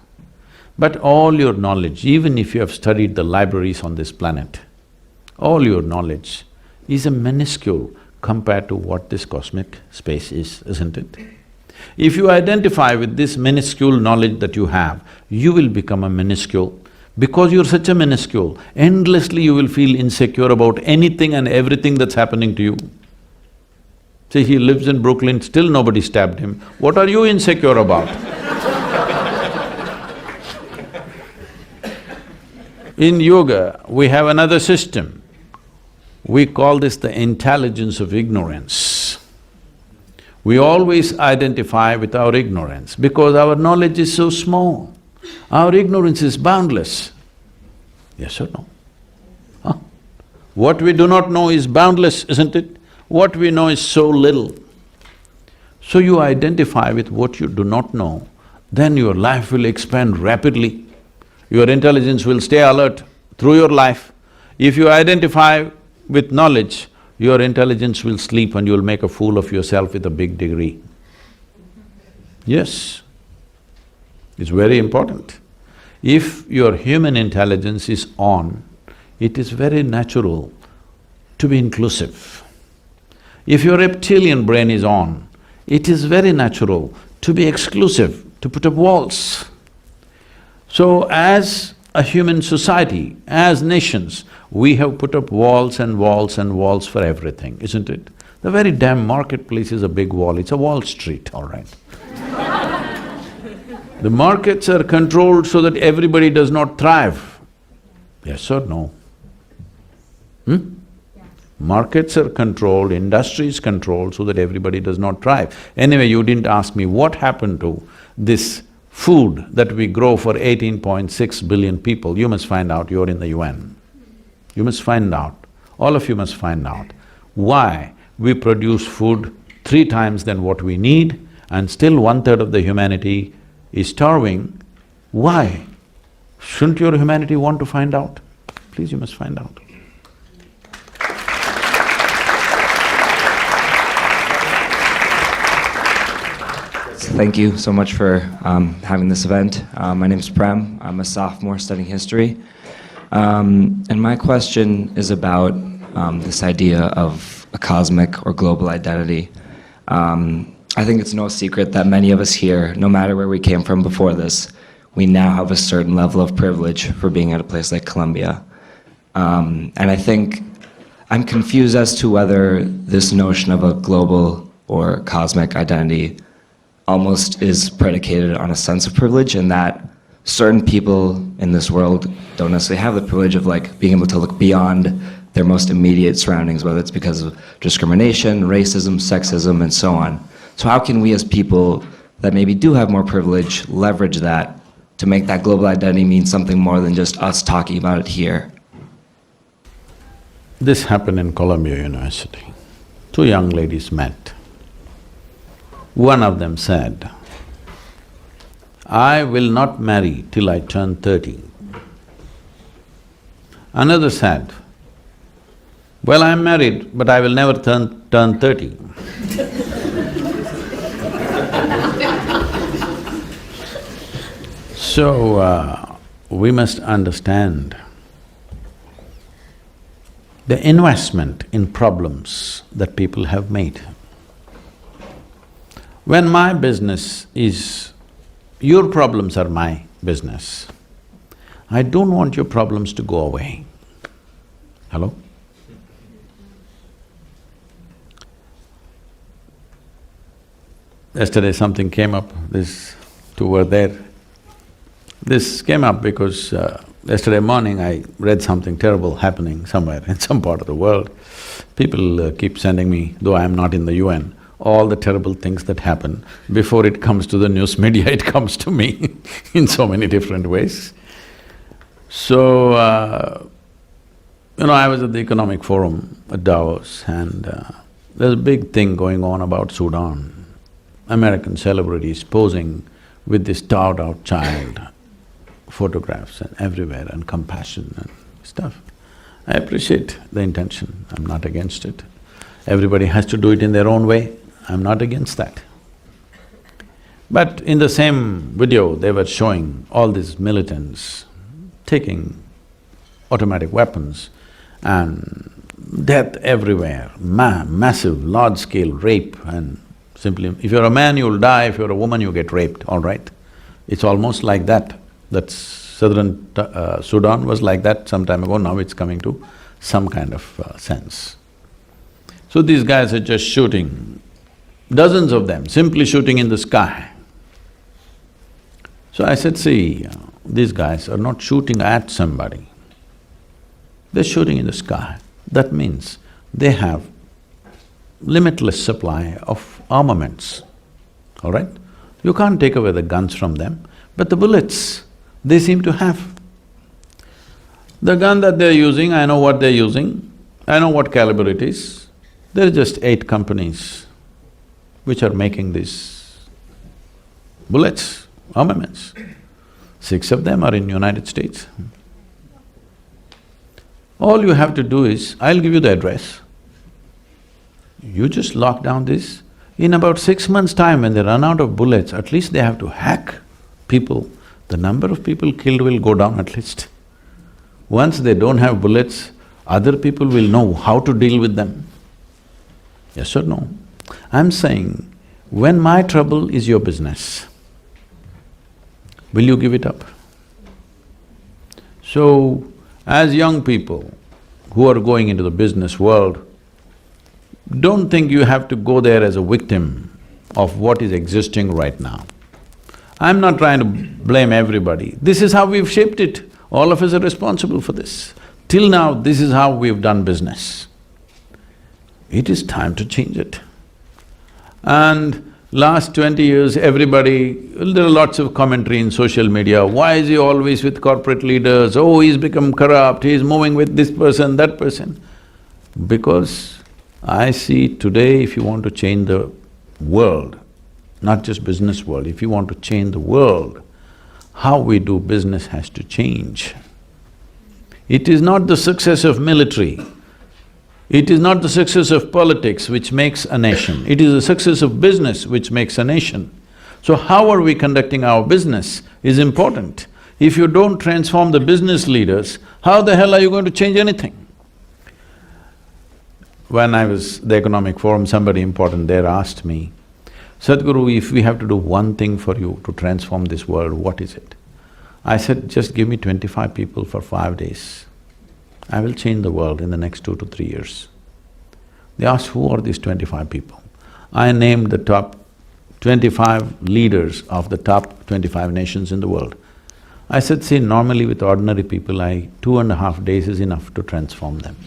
But all your knowledge, even if you have studied the libraries on this planet, all your knowledge is a minuscule compared to what this cosmic space is, isn't it? If you identify with this minuscule knowledge that you have, you will become a minuscule. Because you're such a minuscule, endlessly you will feel insecure about anything and everything that's happening to you. See, he lives in Brooklyn, still nobody stabbed him. What are you insecure about? In yoga, we have another system. We call this the intelligence of ignorance. We always identify with our ignorance because our knowledge is so small. Our ignorance is boundless. Yes or no? Huh? What we do not know is boundless, isn't it? What we know is so little. So you identify with what you do not know, then your life will expand rapidly. Your intelligence will stay alert through your life. If you identify with knowledge, your intelligence will sleep and you'll make a fool of yourself with a big degree. Yes, it's very important. If your human intelligence is on, it is very natural to be inclusive. If your reptilian brain is on, it is very natural to be exclusive, to put up walls. So as a human society, as nations, we have put up walls and walls and walls for everything, isn't it? The very damn marketplace is a big wall, it's a Wall Street, all right. The markets are controlled so that everybody does not thrive. Yes or no? Markets are controlled, industry is controlled so that everybody does not thrive. Anyway, you didn't ask me what happened to this food that we grow for 18.6 billion people. You must find out, you're in the UN. You must find out, all of you must find out why we produce food 3 times than what we need and still 1/3 of the humanity is starving. Why? Shouldn't your humanity want to find out? Please, you must find out. Thank you so much for having this event. My name is Prem. I'm a sophomore studying history. And my question is about this idea of a cosmic or global identity. I think it's no secret that many of us here, no matter where we came from before this, we now have a certain level of privilege for being at a place like Columbia. And I think I'm confused as to whether this notion of a global or cosmic identity almost is predicated on a sense of privilege, and that certain people in this world don't necessarily have the privilege of being able to look beyond their most immediate surroundings, whether it's because of discrimination, racism, sexism, and so on. So how can we as people that maybe do have more privilege leverage that to make that global identity mean something more than just us talking about it here? This happened in Columbia University. 2 young ladies met. One of them said, "I will not marry till I turn 30. Another said, "Well, I'm married, but I will never turn 30. So, we must understand the investment in problems that people have made. When my business is… your problems are my business, I don't want your problems to go away. Hello? Yesterday something came up, these 2 were there. This came up because yesterday morning I read something terrible happening somewhere in some part of the world. People keep sending me, though I am not in the UN, all the terrible things that happen. Before it comes to the news media, it comes to me in so many different ways. So, I was at the Economic Forum at Davos and there's a big thing going on about Sudan. American celebrities posing with this starved-out child, photographs and everywhere, and compassion and stuff. I appreciate the intention, I'm not against it. Everybody has to do it in their own way, I'm not against that. But in the same video, they were showing all these militants taking automatic weapons and death everywhere, massive, large-scale rape, and simply, if you're a man, you'll die, if you're a woman, you get raped, all right? It's almost like that. That's southern Sudan was like that some time ago, now it's coming to some kind of sense. So these guys are just shooting, dozens of them, simply shooting in the sky. So I said, see, these guys are not shooting at somebody, they're shooting in the sky. That means they have limitless supply of armaments, all right? You can't take away the guns from them, but the bullets, they seem to have. The gun that they're using, I know what they're using, I know what caliber it is. There are just 8 companies which are making these bullets, armaments. 6 of them are in United States. All you have to do is, I'll give you the address. You just lock down this. In about 6 months' time, when they run out of bullets, at least they have to hack people. The number of people killed will go down at least. Once they don't have bullets, other people will know how to deal with them. Yes or no? I'm saying, when my trouble is your business, will you give it up? So, as young people who are going into the business world, don't think you have to go there as a victim of what is existing right now. I'm not trying to blame everybody, this is how we've shaped it, all of us are responsible for this. Till now, this is how we've done business. It is time to change it. And last 20 years, everybody… there are lots of commentary in social media, why is he always with corporate leaders, oh, he's become corrupt, he's moving with this person, that person. Because I see today, if you want to change the world, not just business world, if you want to change the world, how we do business has to change. It is not the success of military, it is not the success of politics which makes a nation, it is the success of business which makes a nation. So how are we conducting our business is important. If you don't transform the business leaders, how the hell are you going to change anything? When I was at the Economic Forum, somebody important there asked me, Sadhguru, if we have to do one thing for you to transform this world, what is it? I said, just give me 25 people for 5 days. I will change the world in the next 2 to 3 years. They asked, who are these 25 people? I named the top 25 leaders of the top 25 nations in the world. I said, see, normally with ordinary people, 2.5 days is enough to transform them.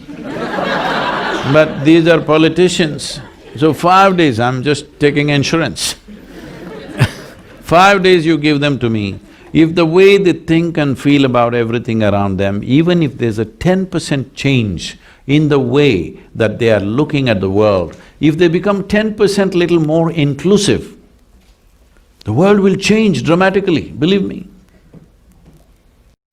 But these are politicians, so 5 days, I'm just taking insurance. 5 days you give them to me, if the way they think and feel about everything around them, even if there's a 10% change in the way that they are looking at the world, if they become 10% little more inclusive, the world will change dramatically, believe me.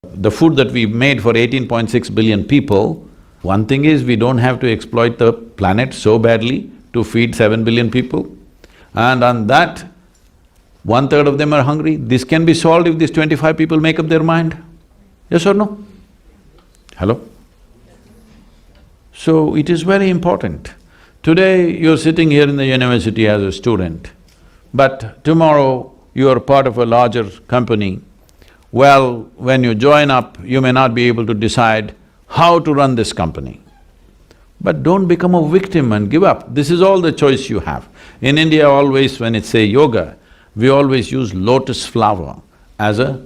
The food that we made for 18.6 billion people, one thing is we don't have to exploit the planet so badly to feed 7 billion people. And on that, 1/3 of them are hungry. This can be solved if these 25 people make up their mind. Yes or no? Hello? So it is very important. Today you're sitting here in the university as a student, but tomorrow you are part of a larger company. Well, when you join up, you may not be able to decide how to run this company. But don't become a victim and give up, this is all the choice you have. In India always when it's say yoga, we always use lotus flower as a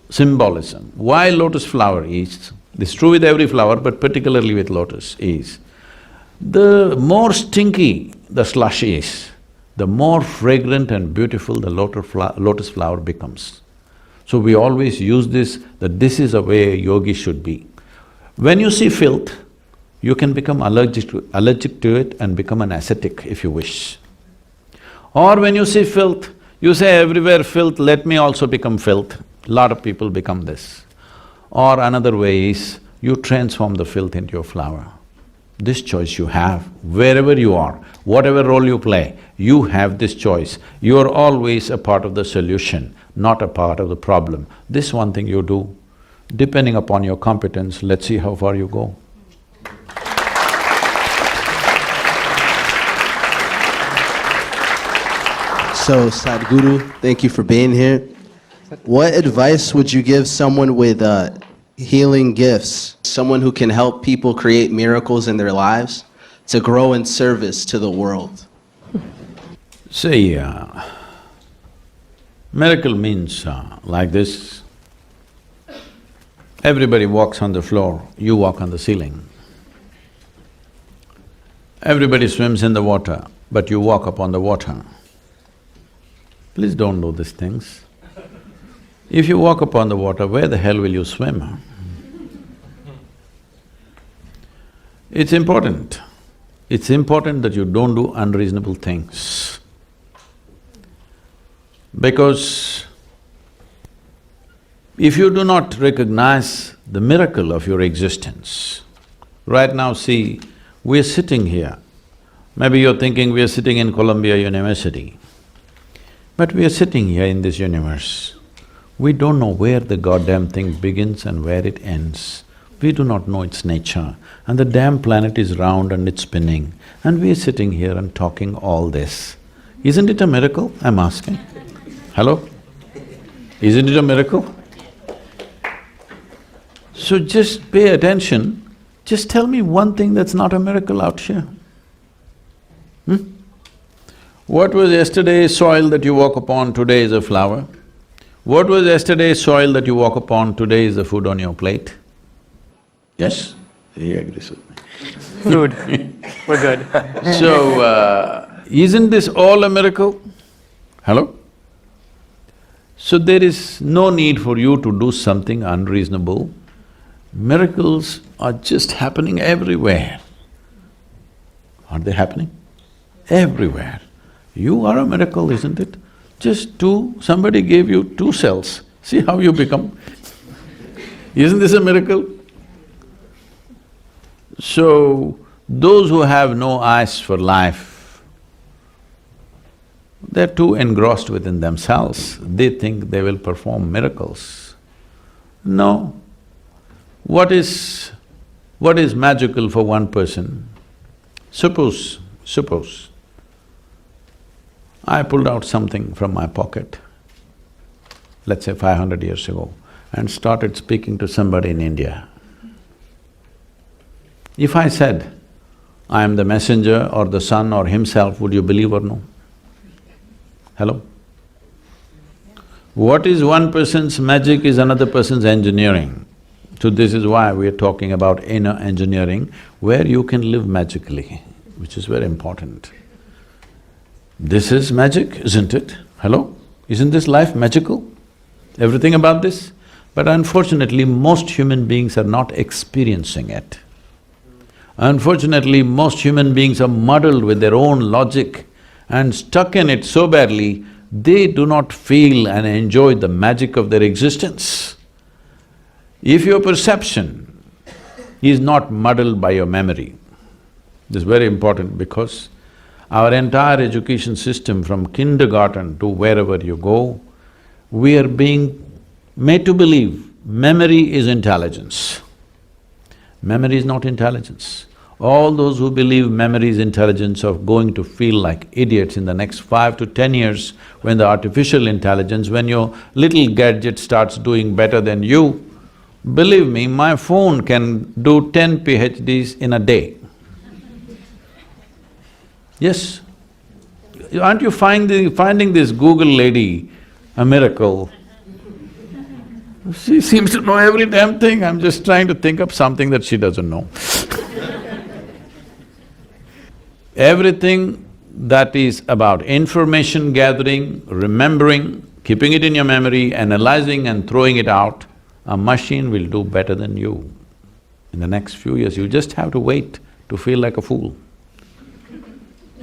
symbolism. Why lotus flower is, this is true with every flower but particularly with lotus is, the more stinky the slush is, the more fragrant and beautiful the lotus flower becomes. So we always use this, that this is a way a yogi should be. When you see filth, you can become allergic to it and become an ascetic if you wish. Or when you see filth, you say, everywhere filth, let me also become filth. Lot of people become this. Or another way is, you transform the filth into your flower. This choice you have, wherever you are, whatever role you play, you have this choice. You are always a part of the solution, not a part of the problem. This one thing you do, depending upon your competence, let's see how far you go. So, Sadhguru, thank you for being here. What advice would you give someone with healing gifts, someone who can help people create miracles in their lives to grow in service to the world? See, miracle means like this. Everybody walks on the floor, you walk on the ceiling. Everybody swims in the water, but you walk upon the water. Please don't do these things. If you walk upon the water, where the hell will you swim? It's important. It's important that you don't do unreasonable things. Because if you do not recognize the miracle of your existence, right now see, we're sitting here. Maybe you're thinking we're sitting in Columbia University, but we are sitting here in this universe. We don't know where the goddamn thing begins and where it ends. We do not know its nature, and the damn planet is round and it's spinning, and we are sitting here and talking all this. Isn't it a miracle, I'm asking? Hello? Isn't it a miracle? So just pay attention, just tell me one thing that's not a miracle out here. What was yesterday's soil that you walk upon, today is a flower? What was yesterday's soil that you walk upon, today is the food on your plate? Yes? He agrees with me. Food, we're good. So, isn't this all a miracle? Hello? So there is no need for you to do something unreasonable. Miracles are just happening everywhere. Aren't they happening? Everywhere. You are a miracle, isn't it? Somebody gave you 2 cells, see how you become. Isn't this a miracle? So, those who have no eyes for life, they're too engrossed within themselves, they think they will perform miracles. No. What is magical for one person? Suppose I pulled out something from my pocket, let's say 500 years ago, and started speaking to somebody in India. If I said, I am the messenger or the sun or himself, would you believe or no? Hello? What is one person's magic is another person's engineering. So this is why we are talking about inner engineering, where you can live magically, which is very important. This is magic, isn't it? Hello? Isn't this life magical? Everything about this? But unfortunately, most human beings are not experiencing it. Unfortunately, most human beings are muddled with their own logic and stuck in it so badly, they do not feel and enjoy the magic of their existence. If your perception is not muddled by your memory, this is very important because our entire education system from kindergarten to wherever you go, we are being made to believe memory is intelligence. Memory is not intelligence. All those who believe memory is intelligence are going to feel like idiots in the next 5 to 10 years when the artificial intelligence, when your little gadget starts doing better than you. Believe me, my phone can do 10 PhDs in a day. Yes. Aren't you finding this Google lady a miracle? She seems to know every damn thing, I'm just trying to think of something that she doesn't know. Everything that is about information gathering, remembering, keeping it in your memory, analyzing and throwing it out, a machine will do better than you. In the next few years, you just have to wait to feel like a fool.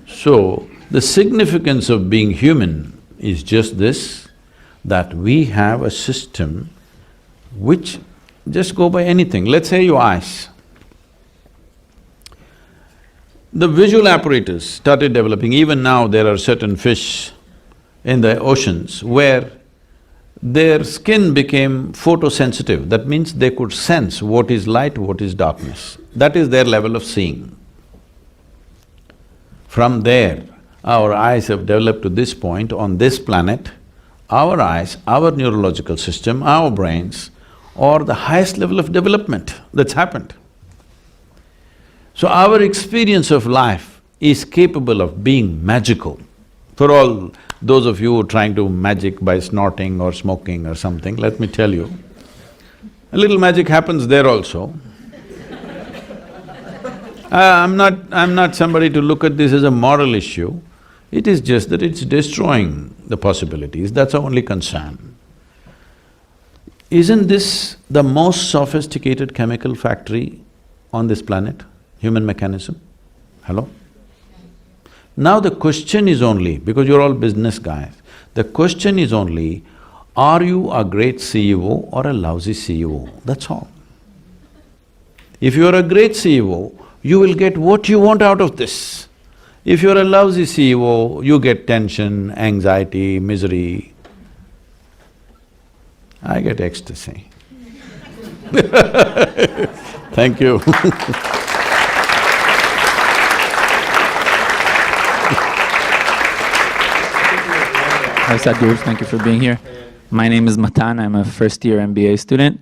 So, the significance of being human is just this, that we have a system which… just go by anything, let's say your eyes. The visual apparatus started developing, even now there are certain fish in the oceans where their skin became photosensitive. That means they could sense what is light, what is darkness. That is their level of seeing. From there, our eyes have developed to this point on this planet. Our eyes, our neurological system, our brains are the highest level of development that's happened. So our experience of life is capable of being magical. For all those of you who are trying to magic by snorting or smoking or something, let me tell you, a little magic happens there also. I'm not somebody to look at this as a moral issue. It is just that it's destroying the possibilities, that's our only concern. Isn't this the most sophisticated chemical factory on this planet, human mechanism? Hello? Now the question is only, because you're all business guys, the question is only, are you a great CEO or a lousy CEO? That's all. If you're a great CEO, you will get what you want out of this. If you're a lousy CEO, you get tension, anxiety, misery. I get ecstasy. Thank you. Hi Sadhguru, thank you for being here. My name is Matan, I'm a first-year MBA student.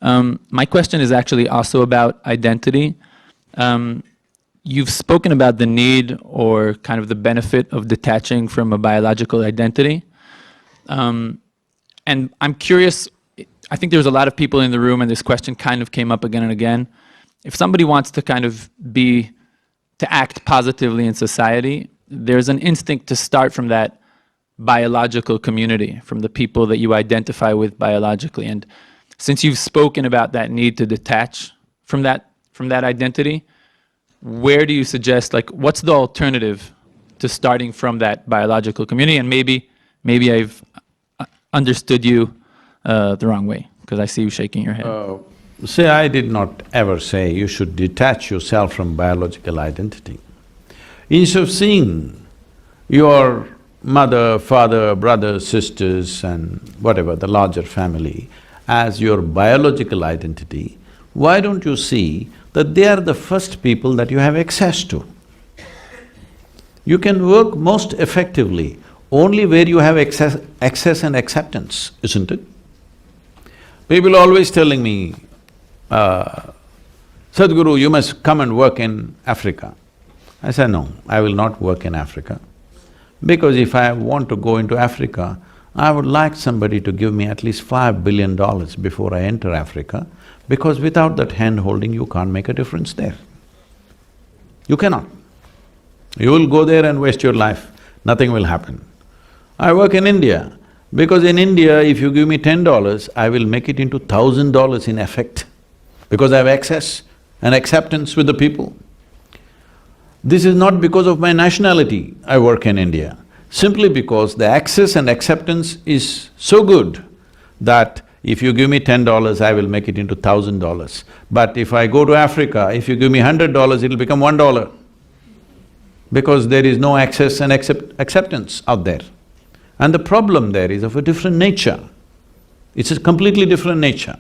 My question is actually also about identity. You've spoken about the need or kind of the benefit of detaching from a biological identity. And I'm curious, I think there's a lot of people in the room and this question kind of came up again and again. If somebody wants to kind of to act positively in society, there's an instinct to start from that biological community, from the people that you identify with biologically. And since you've spoken about that need to detach from that identity, where do you suggest, like, what's the alternative to starting from that biological community? And maybe I've understood you the wrong way, because I see you shaking your head. See, I did not ever say you should detach yourself from biological identity. Instead of seeing your mother, father, brothers, sisters and whatever, the larger family, as your biological identity, why don't you see that they are the first people that you have access to? You can work most effectively only where you have access and acceptance, isn't it? People are always telling me, Sadhguru, you must come and work in Africa. I said, no, I will not work in Africa. Because if I want to go into Africa, I would like somebody to give me at least $5 billion before I enter Africa, because without that hand-holding, you can't make a difference there. You cannot. You will go there and waste your life, nothing will happen. I work in India, because in India, if you give me $10, I will make it into $1,000 in effect, because I have access and acceptance with the people. This is not because of my nationality I work in India, simply because the access and acceptance is so good that if you give me $10, I will make it into $1,000. But if I go to Africa, if you give me $100, it'll become $1, because there is no access and acceptance out there. And the problem there is of a different nature. It's a completely different nature.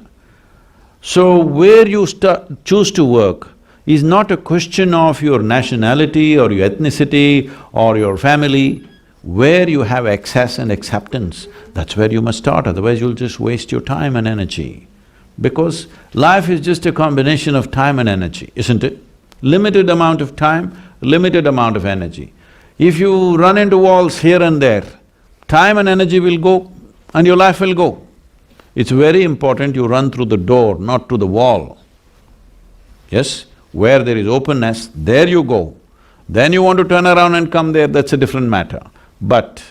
So where you choose to work is not a question of your nationality or your ethnicity or your family. Where you have access and acceptance, that's where you must start, otherwise you'll just waste your time and energy. Because life is just a combination of time and energy, isn't it? Limited amount of time, limited amount of energy. If you run into walls here and there, time and energy will go and your life will go. It's very important you run through the door, not through the wall. Yes? Where there is openness, there you go. Then you want to turn around and come there, that's a different matter. But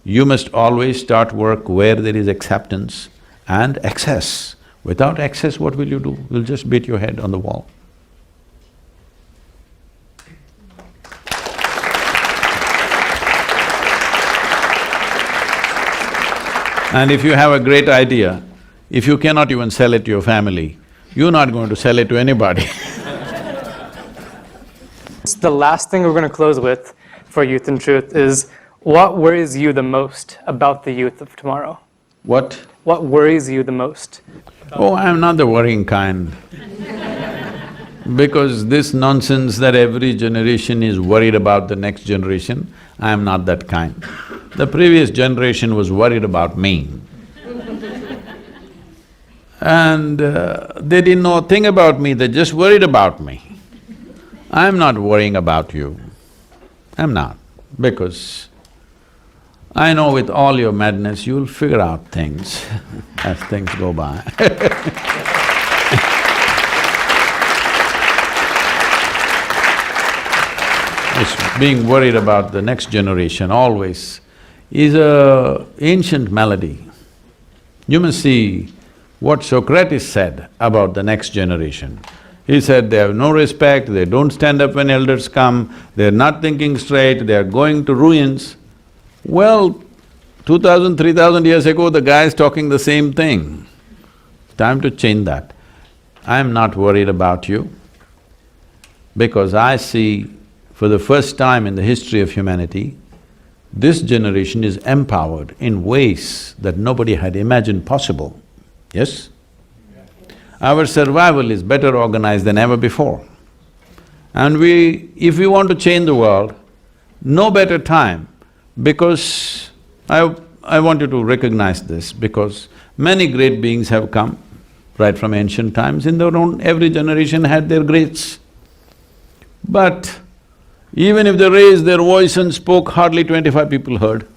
You must always start work where there is acceptance and access. Without access, what will you do? You'll just beat your head on the wall. And if you have a great idea, if you cannot even sell it to your family, you're not going to sell it to anybody. The last thing we're going to close with for Youth and Truth is, what worries you the most about the youth of tomorrow? What? What worries you the most? Oh, I'm not the worrying kind. Because this nonsense that every generation is worried about the next generation, I'm not that kind. The previous generation was worried about me. And they didn't know a thing about me, they just worried about me. I'm not worrying about you. I'm not, because I know with all your madness, you'll figure out things as things go by. It's being worried about the next generation always is a ancient malady. You must see what Socrates said about the next generation. He said they have no respect, they don't stand up when elders come, they're not thinking straight, they're going to ruins. Well, 2000, 3000 years ago, the guy is talking the same thing. Time to change that. I'm not worried about you because I see for the first time in the history of humanity, this generation is empowered in ways that nobody had imagined possible. Yes? Our survival is better organized than ever before. And if we want to change the world, no better time, because I want you to recognize this, because many great beings have come right from ancient times. In their own… every generation had their greats. But even if they raised their voice and spoke, hardly 25 people heard.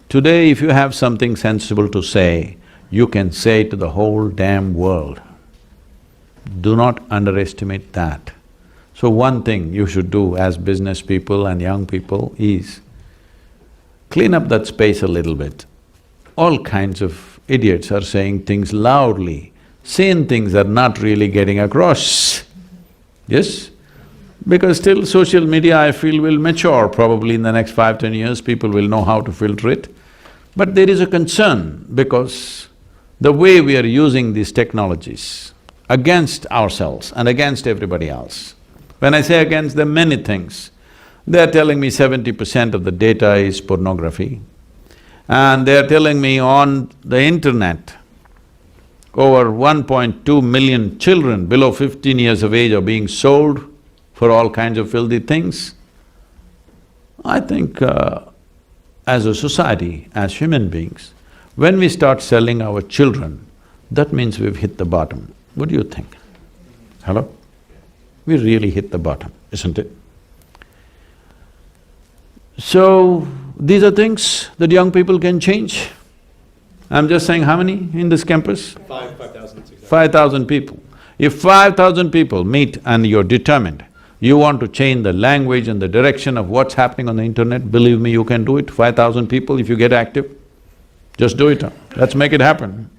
Today, if you have something sensible to say, you can say it to the whole damn world. Do not underestimate that. So one thing you should do as business people and young people is clean up that space a little bit. All kinds of idiots are saying things loudly, saying things are not really getting across. Yes? Because still social media, I feel, will mature probably in the next 5–10 years, people will know how to filter it. But there is a concern because the way we are using these technologies against ourselves and against everybody else. When I say against, there are many things. They're telling me 70% of the data is pornography, and they're telling me on the internet, over 1.2 million children below 15 years of age are being sold for all kinds of filthy things. I think as a society, as human beings, when we start selling our children, that means we've hit the bottom. What do you think? Hello? We really hit the bottom, isn't it? So, these are things that young people can change. I'm just saying, how many in this campus? 5,000. 5,000 people. If 5,000 people meet and you're determined, you want to change the language and the direction of what's happening on the internet, believe me, you can do it. 5,000 people, if you get active, just do it. Let's make it happen.